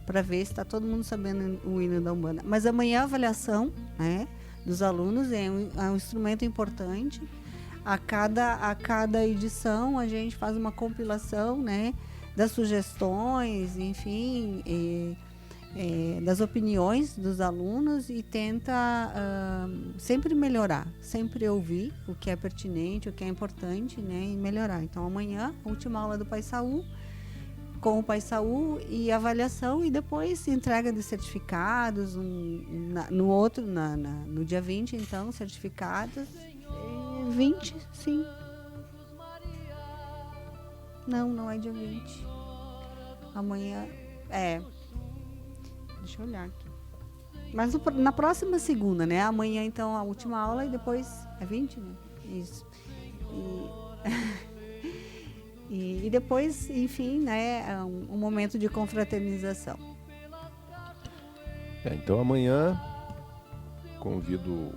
para ver se está todo mundo sabendo o hino da Umbanda. Mas amanhã a avaliação, né, dos alunos é um instrumento importante. A cada edição a gente faz uma compilação, né, das sugestões, enfim, das opiniões dos alunos e tenta sempre melhorar, sempre ouvir o que é pertinente, o que é importante, né, e melhorar. Então amanhã, última aula do Pai Saúl, com o Pai Saúl e avaliação, e depois entrega de certificados no dia 20, então, certificados. 20, sim. Não é dia 20. Amanhã deixa eu olhar aqui. Mas na próxima segunda, né? Amanhã, então, a última aula e depois é 20, né? Isso. E depois, enfim, né? Um momento de confraternização. Então, amanhã, convido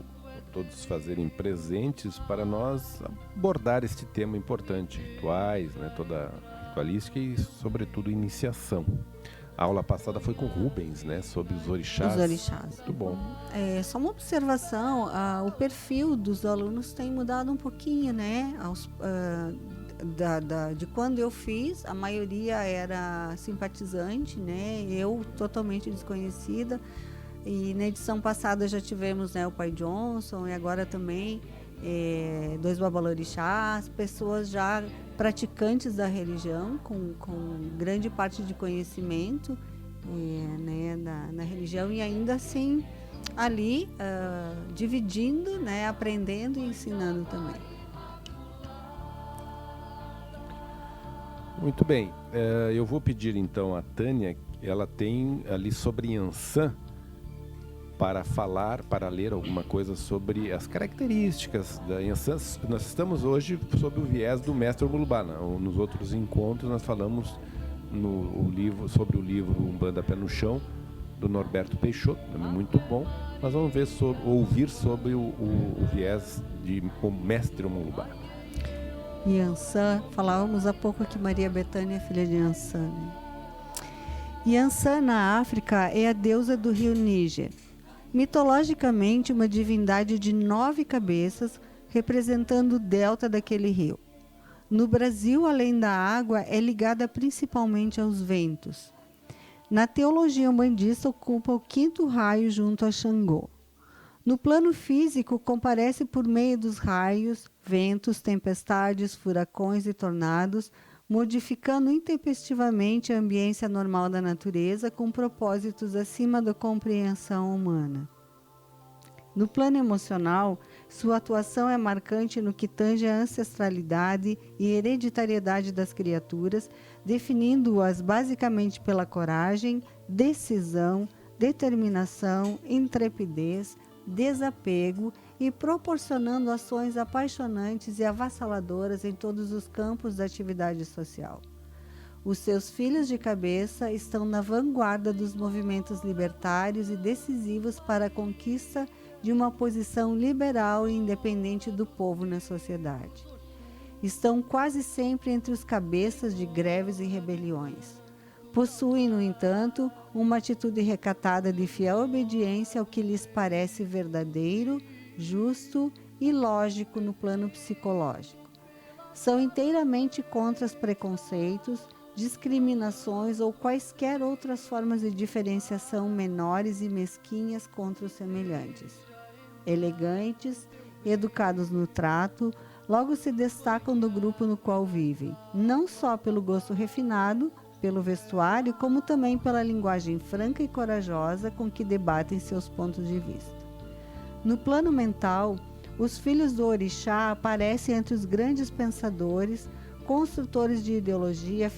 todos fazerem presentes para nós abordar este tema importante, rituais, né, toda a ritualística e, sobretudo, iniciação. A aula passada foi com Rubens, né, sobre os orixás. Os orixás. Muito bom. Só uma observação, o perfil dos alunos tem mudado um pouquinho, né? De quando eu fiz, a maioria era simpatizante, né? Eu totalmente desconhecida. E na edição passada já tivemos, né, o Pai Johnson, e agora também 2 babalorixás, pessoas já praticantes da religião, com grande parte de conhecimento né, na religião, e ainda assim ali dividindo, né, aprendendo e ensinando também. Muito bem. Eu vou pedir então a Tânia, ela tem ali sobre Yansan, para ler alguma coisa sobre as características da Yansan. Nós estamos hoje sob o viés do mestre Omulubá. Nos outros encontros nós falamos sobre o livro Umbanda Pé no Chão, do Norberto Peixoto, também muito bom. Nós vamos ouvir sobre o viés de o mestre Omulubá. Yansan, falávamos há pouco que Maria Bethânia é filha de Yansan, né? Yansan na África é a deusa do rio Níger. Mitologicamente, uma divindade de 9 cabeças, representando o delta daquele rio. No Brasil, além da água, é ligada principalmente aos ventos. Na teologia umbandista, ocupa o 5º raio junto a Xangô. No plano físico, comparece por meio dos raios, ventos, tempestades, furacões e tornados, modificando intempestivamente a ambiência normal da natureza com propósitos acima da compreensão humana. No plano emocional, sua atuação é marcante no que tange a ancestralidade e hereditariedade das criaturas, definindo-as basicamente pela coragem, decisão, determinação, intrepidez, desapego e proporcionando ações apaixonantes e avassaladoras em todos os campos da atividade social. Os seus filhos de cabeça estão na vanguarda dos movimentos libertários e decisivos para a conquista de uma posição liberal e independente do povo na sociedade. Estão quase sempre entre os cabeças de greves e rebeliões. Possuem, no entanto, uma atitude recatada de fiel obediência ao que lhes parece verdadeiro, justo e lógico no plano psicológico. São inteiramente contra os preconceitos, discriminações ou quaisquer outras formas de diferenciação menores e mesquinhas contra os semelhantes. Elegantes, educados no trato, logo se destacam do grupo no qual vivem, não só pelo gosto refinado, pelo vestuário, como também pela linguagem franca e corajosa com que debatem seus pontos de vista. No plano mental, os filhos do orixá aparecem entre os grandes pensadores, construtores de ideologia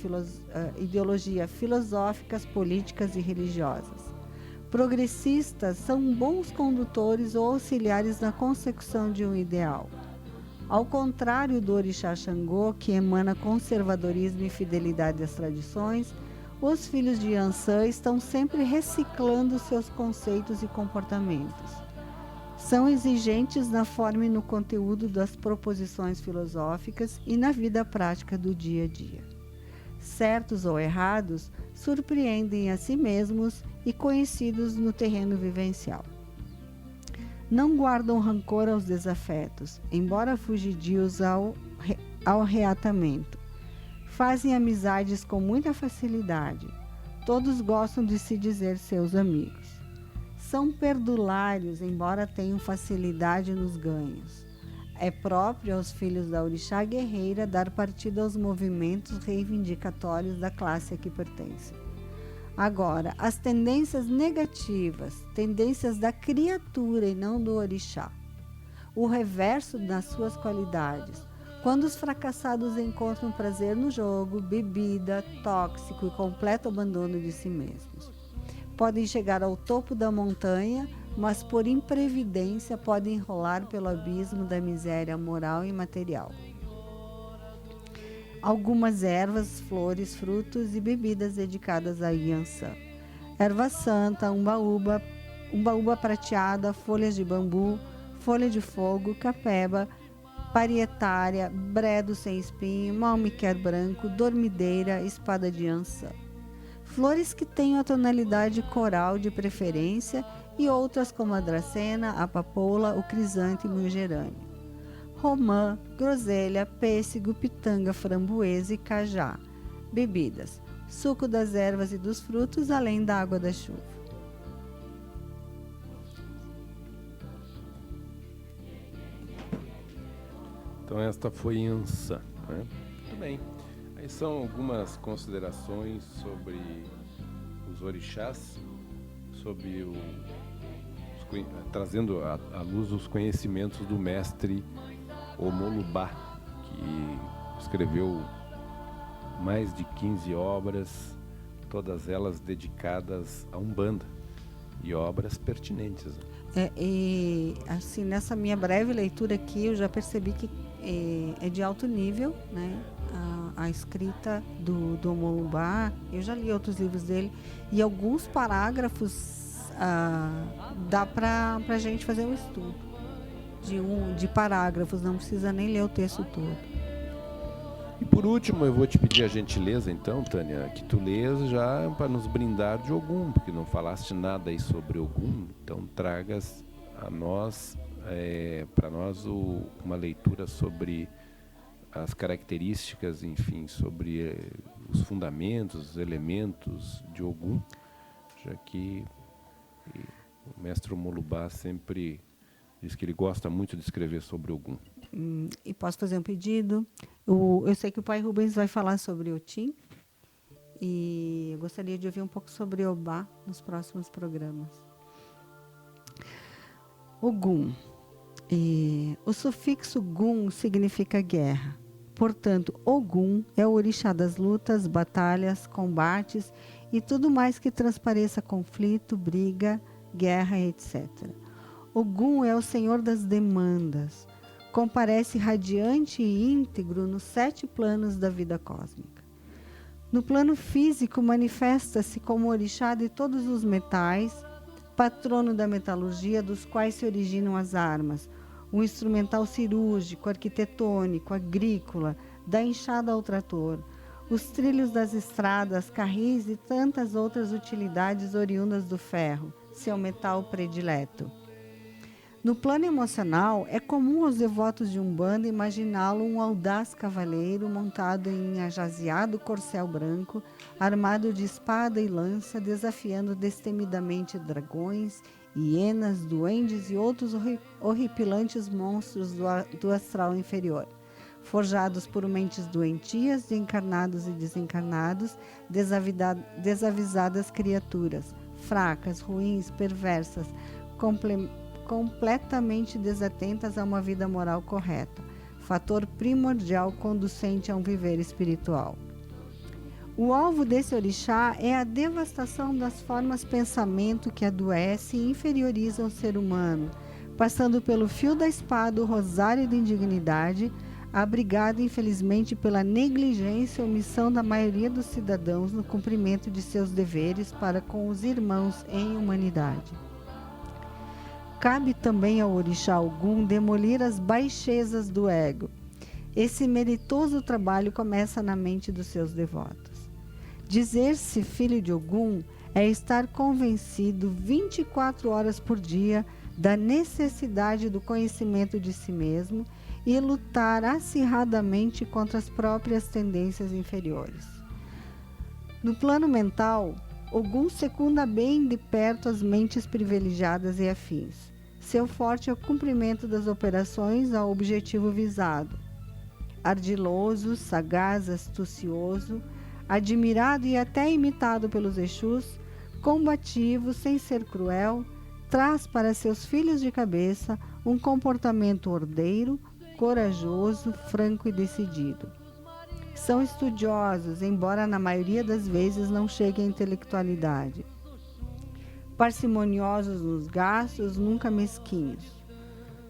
filosóficas, políticas e religiosas. Progressistas são bons condutores ou auxiliares na consecução de um ideal. Ao contrário do orixá Xangô, que emana conservadorismo e fidelidade às tradições, os filhos de Iansã estão sempre reciclando seus conceitos e comportamentos. São exigentes na forma e no conteúdo das proposições filosóficas e na vida prática do dia a dia. Certos ou errados, surpreendem a si mesmos e conhecidos no terreno vivencial. Não guardam rancor aos desafetos, embora fugidios ao reatamento. Fazem amizades com muita facilidade. Todos gostam de se dizer seus amigos. São perdulários, embora tenham facilidade nos ganhos. É próprio aos filhos da orixá guerreira dar partido aos movimentos reivindicatórios da classe a que pertencem. Agora, as tendências negativas, tendências da criatura e não do orixá. O reverso das suas qualidades. Quando os fracassados encontram prazer no jogo, bebida, tóxico e completo abandono de si mesmos. Podem chegar ao topo da montanha, mas por imprevidência podem rolar pelo abismo da miséria moral e material. Algumas ervas, flores, frutos e bebidas dedicadas a Iansã. Erva santa, umbaúba prateada, folhas de bambu, folha de fogo, capeba, parietária, bredo sem espinho, malmiquer branco, dormideira, espada de Iansã. Flores que tenham a tonalidade coral de preferência e outras como a dracena, a papoula, o crisântemo e o gerânio. Romã, groselha, pêssego, pitanga, framboesa e cajá. Bebidas: suco das ervas e dos frutos, além da água da chuva. Então esta foi Iansã, né? Muito bem. Aí são algumas considerações sobre os orixás, sobre trazendo à luz os conhecimentos do mestre Omolubá, que escreveu mais de 15 obras, todas elas dedicadas a Umbanda, e obras pertinentes. E assim, nessa minha breve leitura aqui, eu já percebi que é de alto nível, né? A escrita do Omolubá. Eu já li outros livros dele, e alguns parágrafos dá para a gente fazer um estudo de parágrafos, não precisa nem ler o texto todo. E por último, eu vou te pedir a gentileza, então, Tânia, que tu lês já para nos brindar de Ogum, porque não falaste nada aí sobre Ogum, então tragas a nós, para nós, uma leitura sobre as características, enfim, sobre os fundamentos, os elementos de Ogum, já que o mestre Omolubá sempre diz que ele gosta muito de escrever sobre Ogum. E posso fazer um pedido? Eu sei que o pai Rubens vai falar sobre o Tim. E eu gostaria de ouvir um pouco sobre Obá nos próximos programas. Ogum. O sufixo Gun significa guerra. Portanto, Ogum é o orixá das lutas, batalhas, combates e tudo mais que transpareça conflito, briga, guerra, etc. Ogum é o senhor das demandas. Comparece radiante e íntegro nos 7 planos da vida cósmica. No plano físico, manifesta-se como orixá de todos os metais, patrono da metalurgia, dos quais se originam as armas, o instrumental cirúrgico, arquitetônico, agrícola, da enxada ao trator, os trilhos das estradas, carris e tantas outras utilidades oriundas do ferro, seu metal predileto. No plano emocional, é comum aos devotos de Umbanda imaginá-lo um audaz cavaleiro montado em ajaziado corcel branco, armado de espada e lança, desafiando destemidamente dragões, hienas, duendes e outros horripilantes monstros do astral inferior, forjados por mentes doentias de encarnados e desencarnados, desavisadas criaturas, fracas, ruins, perversas, completamente desatentas a uma vida moral correta, fator primordial conducente a um viver espiritual. O alvo desse orixá é a devastação das formas pensamento que adoecem e inferiorizam o ser humano, passando pelo fio da espada o rosário da indignidade, abrigado infelizmente pela negligência e omissão da maioria dos cidadãos no cumprimento de seus deveres para com os irmãos em humanidade. Cabe também ao orixá Ogum demolir as baixezas do ego. Esse meritoso trabalho começa na mente dos seus devotos. Dizer-se filho de Ogum é estar convencido 24 horas por dia da necessidade do conhecimento de si mesmo e lutar acirradamente contra as próprias tendências inferiores. No plano mental, Ogum secunda bem de perto as mentes privilegiadas e afins. Seu forte é o cumprimento das operações ao objetivo visado. Ardiloso, sagaz, astucioso, admirado e até imitado pelos Exus, combativo sem ser cruel, traz para seus filhos de cabeça um comportamento ordeiro, corajoso, franco e decidido. São estudiosos, embora na maioria das vezes não cheguem à intelectualidade. Parcimoniosos nos gastos, nunca mesquinhos.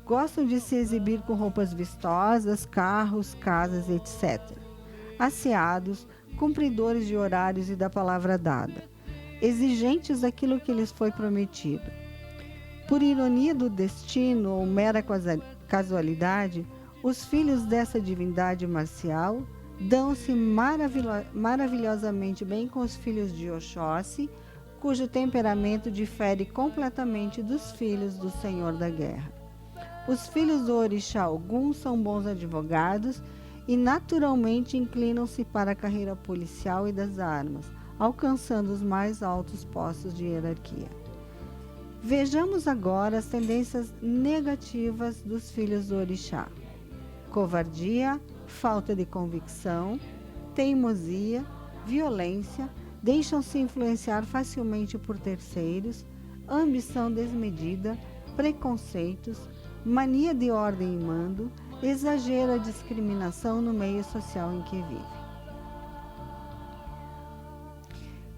Gostam de se exibir com roupas vistosas, carros, casas, etc. Asseados, cumpridores de horários e da palavra dada. Exigentes daquilo que lhes foi prometido. Por ironia do destino ou mera casualidade, os filhos dessa divindade marcial dão-se maravilhosamente bem com os filhos de Oxóssi, cujo temperamento difere completamente dos filhos do Senhor da Guerra. Os filhos do orixá Ogum são bons advogados e naturalmente inclinam-se para a carreira policial e das armas, alcançando os mais altos postos de hierarquia. Vejamos agora as tendências negativas dos filhos do orixá: covardia, falta de convicção, teimosia, violência, deixam-se influenciar facilmente por terceiros, ambição desmedida, preconceitos, mania de ordem e mando, exagera a discriminação no meio social em que vive.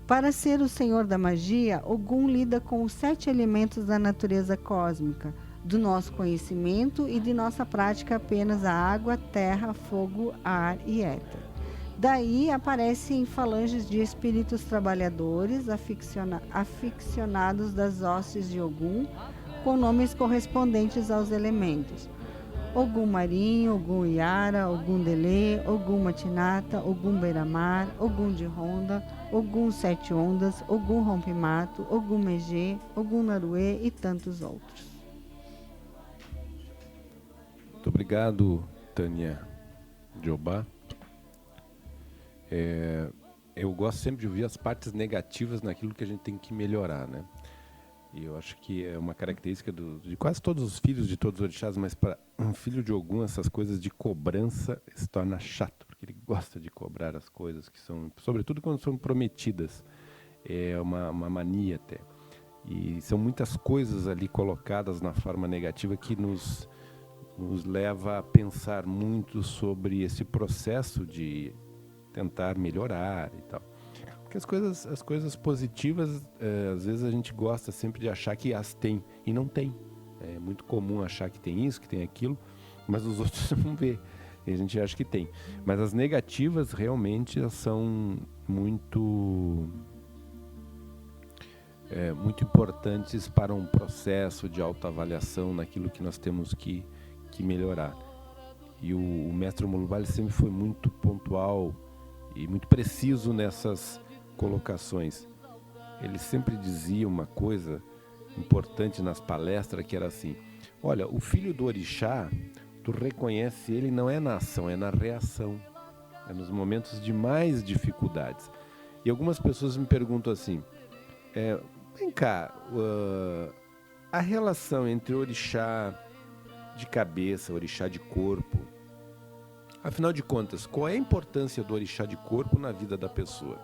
Para ser o senhor da magia, Ogum lida com os 7 elementos da natureza cósmica, do nosso conhecimento e de nossa prática apenas a água, terra, fogo, ar e éter. Daí aparecem falanges de espíritos trabalhadores, aficionados das hostes de Ogum, com nomes correspondentes aos elementos: Ogum Marinho, Ogum Iara, Ogum Delê, Ogum Matinata, Ogum Beira-Mar, Ogum de Ronda, Ogum Sete Ondas, Ogum Rompe-Mato, Ogum Megê, Ogum Naruê e tantos outros. Muito obrigado, Tânia Jobá. Eu gosto sempre de ouvir as partes negativas naquilo que a gente tem que melhorar, né? E eu acho que é uma característica de quase todos os filhos de todos os orixás, mas para um filho de Ogum, essas coisas de cobrança se torna chato, porque ele gosta de cobrar as coisas que são, sobretudo quando são prometidas. É uma mania até. E são muitas coisas ali colocadas na forma negativa que nos leva a pensar muito sobre esse processo de tentar melhorar e tal. Porque as coisas positivas, às vezes a gente gosta sempre de achar que as tem, e não tem. É muito comum achar que tem isso, que tem aquilo, mas os outros não vê. E a gente acha que tem. Mas as negativas realmente são muito importantes para um processo de autoavaliação naquilo que nós temos que melhorar. E o mestre Omolubá sempre foi muito pontual e muito preciso nessas colocações. Ele sempre dizia uma coisa importante nas palestras, que era assim: olha, o filho do orixá, tu reconhece ele não é na ação, é na reação, é nos momentos de mais dificuldades. E algumas pessoas me perguntam assim, vem cá, a relação entre orixá de cabeça, orixá de corpo, afinal de contas, qual é a importância do orixá de corpo na vida da pessoa?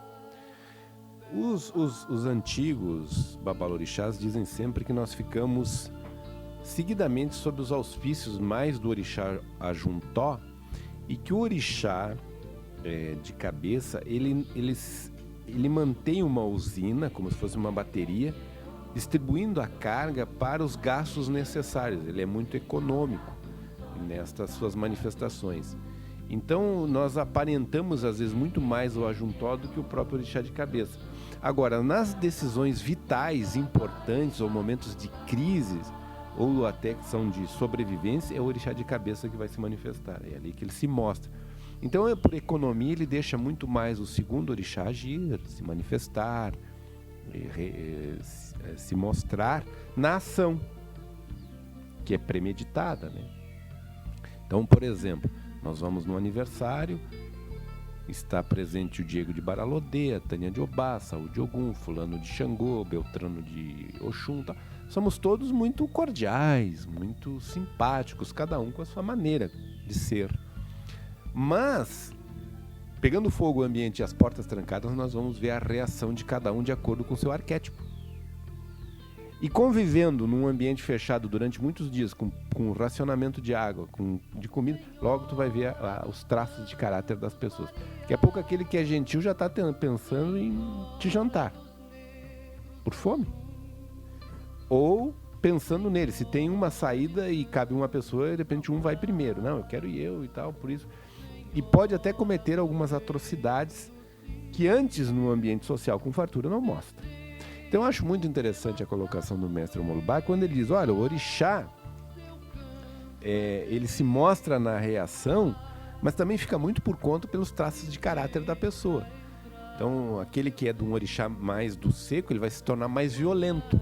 Os antigos babalorixás dizem sempre que nós ficamos seguidamente sob os auspícios mais do orixá Ajuntó, e que o orixá de cabeça, ele mantém uma usina, como se fosse uma bateria, distribuindo a carga para os gastos necessários. Ele é muito econômico nestas suas manifestações. Então, nós aparentamos, às vezes, muito mais o Ajuntó do que o próprio orixá de cabeça. Agora, nas decisões vitais, importantes, ou momentos de crise, ou até que são de sobrevivência, é o orixá de cabeça que vai se manifestar. É ali que ele se mostra. Então, por economia, ele deixa muito mais o segundo orixá agir, se manifestar, se mostrar na ação, que é premeditada, né? Então, por exemplo, nós vamos no aniversário, está presente o Diego de Baralodê, a Tânia de Obá, Saúl de Ogum, fulano de Xangô, Beltrano de Oxum, tá? Somos todos muito cordiais, muito simpáticos, cada um com a sua maneira de ser. Mas, pegando fogo o ambiente e as portas trancadas, nós vamos ver a reação de cada um de acordo com o seu arquétipo. E convivendo num ambiente fechado durante muitos dias, com racionamento de água, de comida, logo tu vai ver os traços de caráter das pessoas. Daqui a pouco aquele que é gentil já está pensando em te jantar, por fome. Ou pensando nele, se tem uma saída e cabe uma pessoa, de repente um vai primeiro. Não, eu quero ir eu e tal, por isso. E pode até cometer algumas atrocidades que antes no ambiente social com fartura não mostra. Então eu acho muito interessante a colocação do mestre Omolubá quando ele diz, olha, o orixá, ele se mostra na reação, mas também fica muito por conta pelos traços de caráter da pessoa. Então aquele que é de um orixá mais do seco, ele vai se tornar mais violento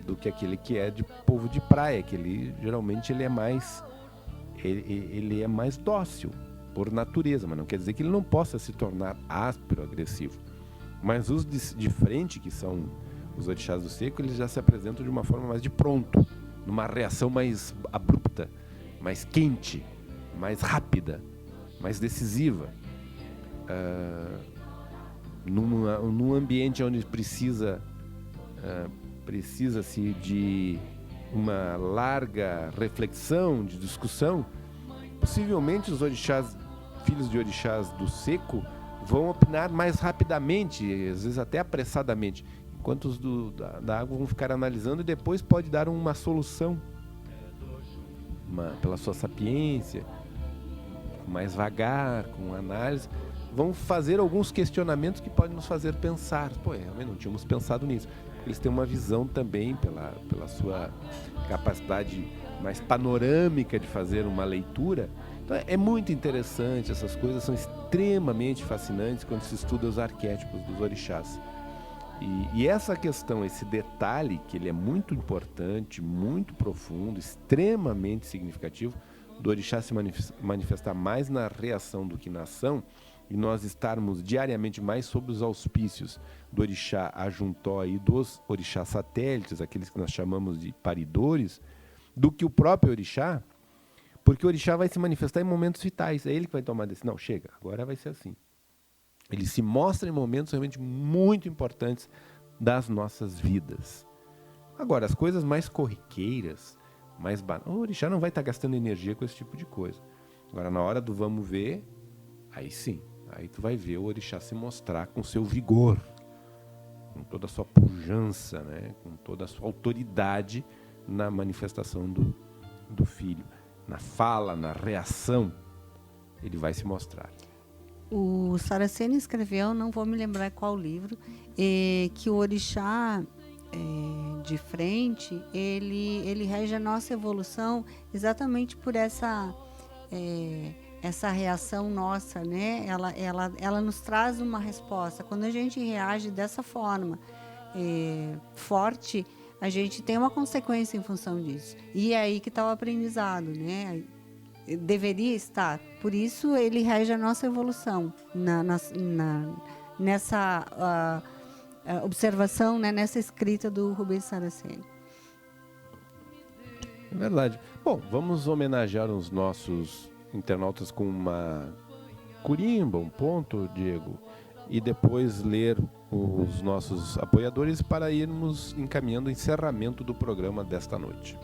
do que aquele que é de povo de praia, que ele geralmente ele é mais dócil por natureza, mas não quer dizer que ele não possa se tornar áspero, agressivo. Mas os de frente, que são os orixás do seco, eles já se apresentam de uma forma mais de pronto, numa reação mais abrupta, mais quente, mais rápida, mais decisiva. Num ambiente onde precisa-se de uma larga reflexão, de discussão, possivelmente os orixás, filhos de orixás do seco, vão opinar mais rapidamente, às vezes até apressadamente, enquanto os da água vão ficar analisando e depois pode dar uma solução, pela sua sapiência, mais vagar, com análise, vão fazer alguns questionamentos que podem nos fazer pensar, realmente não tínhamos pensado nisso. Eles têm uma visão também, pela sua capacidade mais panorâmica de fazer uma leitura. Então, é muito interessante, essas coisas são extremamente fascinantes quando se estuda os arquétipos dos orixás. E essa questão, esse detalhe, que ele é muito importante, muito profundo, extremamente significativo, do orixá se manifestar mais na reação do que na ação, e nós estarmos diariamente mais sob os auspícios do orixá Ajuntó e dos orixás satélites, aqueles que nós chamamos de paridores, do que o próprio orixá, porque o orixá vai se manifestar em momentos vitais, é ele que vai tomar a decisão. Não, chega, agora vai ser assim. Ele se mostra em momentos realmente muito importantes das nossas vidas. Agora, as coisas mais corriqueiras, mais banais, o orixá não vai estar gastando energia com esse tipo de coisa. Agora, na hora do vamos ver, aí sim, aí tu vai ver o orixá se mostrar com seu vigor, com toda a sua pujança, né? Com toda a sua autoridade na manifestação do filho. Na fala, na reação, ele vai se mostrar. O Saraceni escreveu, não vou me lembrar qual livro, que o orixá de frente, ele rege a nossa evolução exatamente por essa reação nossa, né? Ela nos traz uma resposta. Quando a gente reage dessa forma forte, a gente tem uma consequência em função disso. E é aí que está o aprendizado, né? Deveria estar. Por isso, ele rege a nossa evolução nessa observação, né? Nessa escrita do Rubens Saraceni. É verdade. Bom, vamos homenagear os nossos internautas com uma curimba, um ponto, Diego, e depois ler os nossos apoiadores para irmos encaminhando o encerramento do programa desta noite.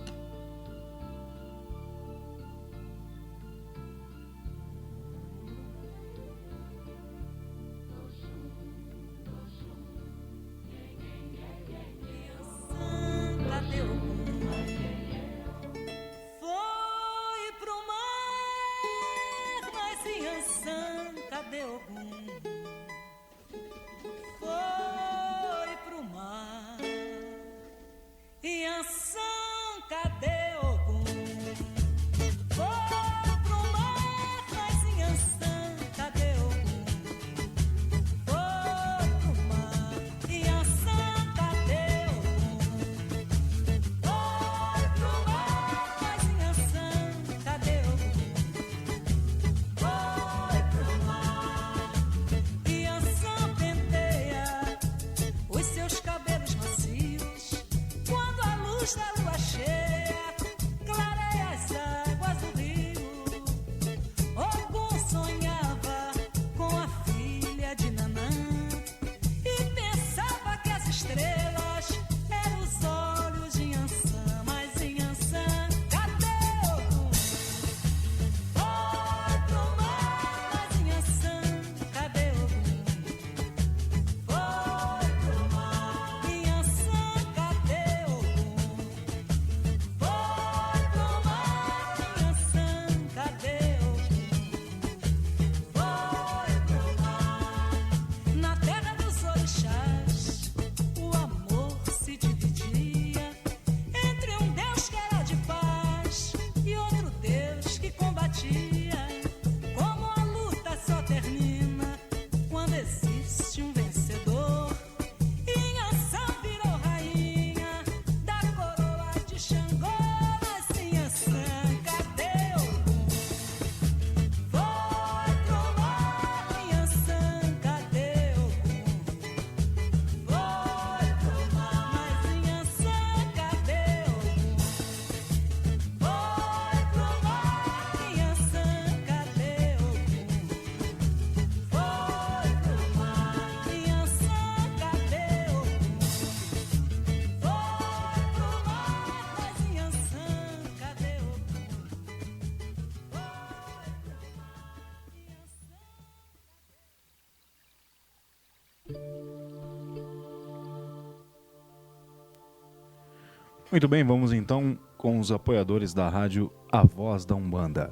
Muito bem, vamos então com os apoiadores da rádio A Voz da Umbanda.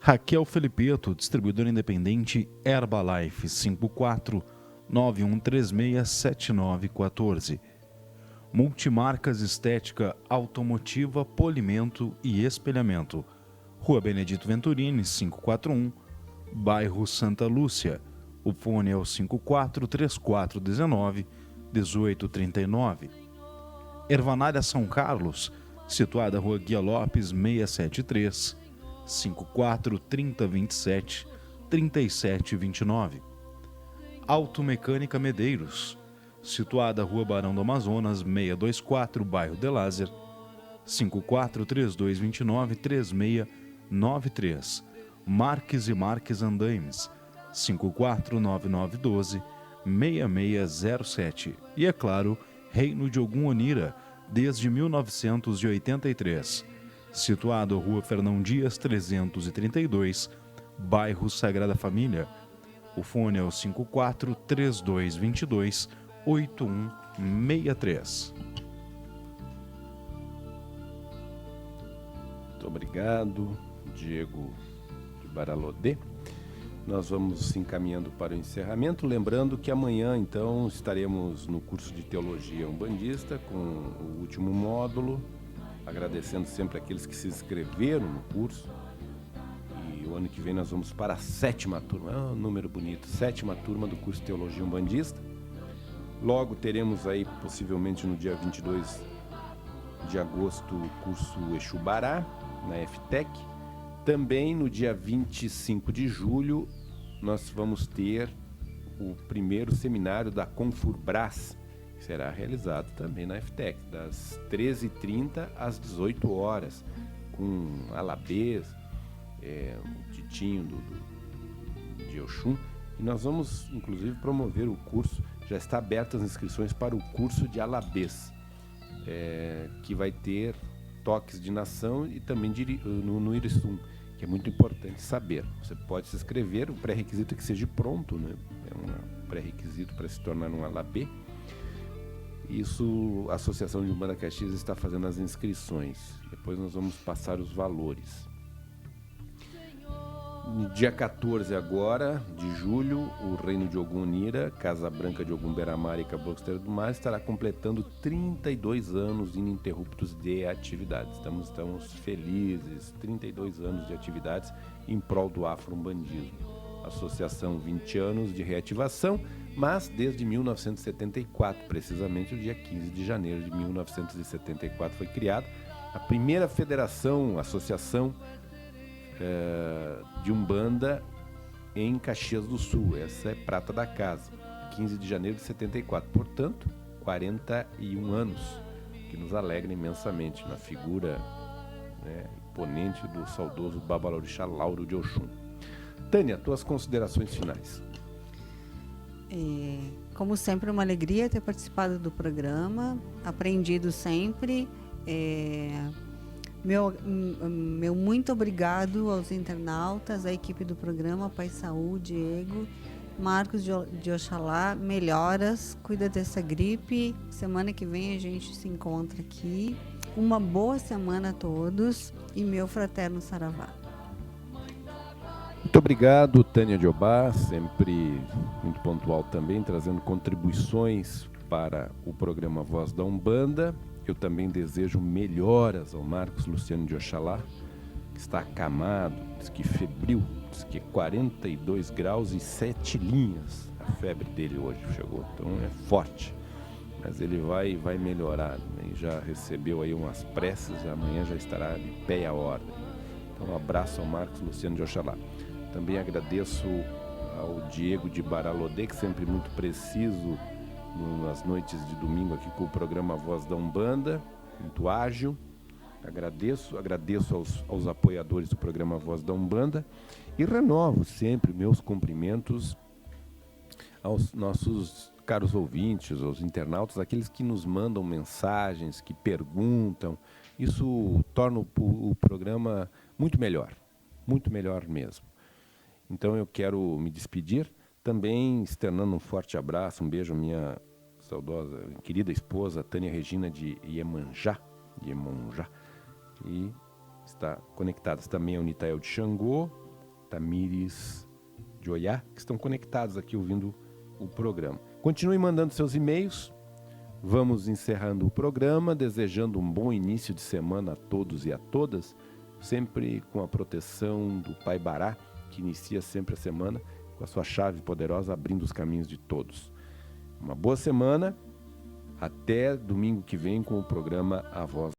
Raquel Felipeto, distribuidora independente Herbalife, 54-9136-7914. Multimarcas Estética Automotiva, Polimento e Espelhamento. Rua Benedito Venturini, 541, bairro Santa Lúcia. O fone é o 54-3419-1839. Ervanária São Carlos, situada Rua Guia Lopes 673, 54-3027, 3729. Automecânica Medeiros, situada Rua Barão do Amazonas, 624, bairro de Lázer, 54-3229-3693. Marques e Marques Andaimes, 549912-6607. E, é claro, Reino de Ogum Onira, desde 1983. Situado Rua Fernão Dias, 332, bairro Sagrada Família. O fone é o 54-3222-8163. Muito obrigado, Diego de Baralodê. Nós vamos se encaminhando para o encerramento, lembrando que amanhã, então, estaremos no curso de Teologia Umbandista com o último módulo, agradecendo sempre aqueles que se inscreveram no curso. E o ano que vem nós vamos para a 7ª turma, um número bonito, 7ª turma do curso de Teologia Umbandista. Logo teremos aí, possivelmente no dia 22 de agosto, o curso Exu Bará, na FTEC. Também no dia 25 de julho, nós vamos ter o primeiro seminário da Confurbras, que será realizado também na FTEC, das 13h30 às 18 horas, com Alabês, o Titinho de Oxum. E nós vamos, inclusive, promover o curso. Já está abertas as inscrições para o curso de Alabês, que vai ter toques de nação e também no Irisum, que é muito importante saber. Você pode se inscrever, o pré-requisito é que seja pronto, né? É um pré-requisito para se tornar um Alabê. Isso, a Associação de Umbanda Caxias está fazendo as inscrições. Depois nós vamos passar os valores. No dia 14 agora, de julho, o Reino de Ogum Onira, Casa Branca de Ogum Beramar e Caboclo do Mar estará completando 32 anos ininterruptos de atividades. Estamos felizes, 32 anos de atividades em prol do afro-umbandismo. Associação 20 anos de reativação, mas desde 1974, precisamente o dia 15 de janeiro de 1974 foi criada a primeira federação, associação de Umbanda em Caxias do Sul. Essa é prata da casa, 15 de janeiro de 74, portanto 41 anos, que nos alegra imensamente na figura, imponente do saudoso Babalorixá Lauro de Oxum. Tânia, tuas considerações finais. Como sempre, uma alegria ter participado do programa, aprendido sempre. Meu muito obrigado aos internautas, à equipe do programa, Pai Saúde, Diego, Marcos de Oxalá, melhoras, cuida dessa gripe. Semana que vem a gente se encontra aqui. Uma boa semana a todos e meu fraterno saravá. Muito obrigado, Tânia Diobá, sempre muito pontual também, trazendo contribuições para o programa Voz da Umbanda. Eu também desejo melhoras ao Marcos Luciano de Oxalá, que está acamado, diz que febril, diz que 42 graus e 7 linhas. A febre dele hoje chegou, então é forte. Mas ele vai melhorar, né? Já recebeu aí umas preces, amanhã já estará de pé à ordem. Então um abraço ao Marcos Luciano de Oxalá. Também agradeço ao Diego de Baralodê, que sempre muito preciso nas noites de domingo aqui com o programa Voz da Umbanda, muito ágil. Agradeço aos apoiadores do programa Voz da Umbanda e renovo sempre meus cumprimentos aos nossos caros ouvintes, aos internautas, aqueles que nos mandam mensagens, que perguntam. Isso torna o programa muito melhor mesmo. Então eu quero me despedir, também externando um forte abraço, um beijo à minha saudosa, querida esposa, Tânia Regina de Iemonjá, e está conectadas também a Unitael de Xangô, Tamires de Oiá, que estão conectados aqui ouvindo o programa. Continue mandando seus e-mails, vamos encerrando o programa, desejando um bom início de semana a todos e a todas, sempre com a proteção do Pai Bará, que inicia sempre a semana com a sua chave poderosa abrindo os caminhos de todos. Uma boa semana, até domingo que vem com o programa A Voz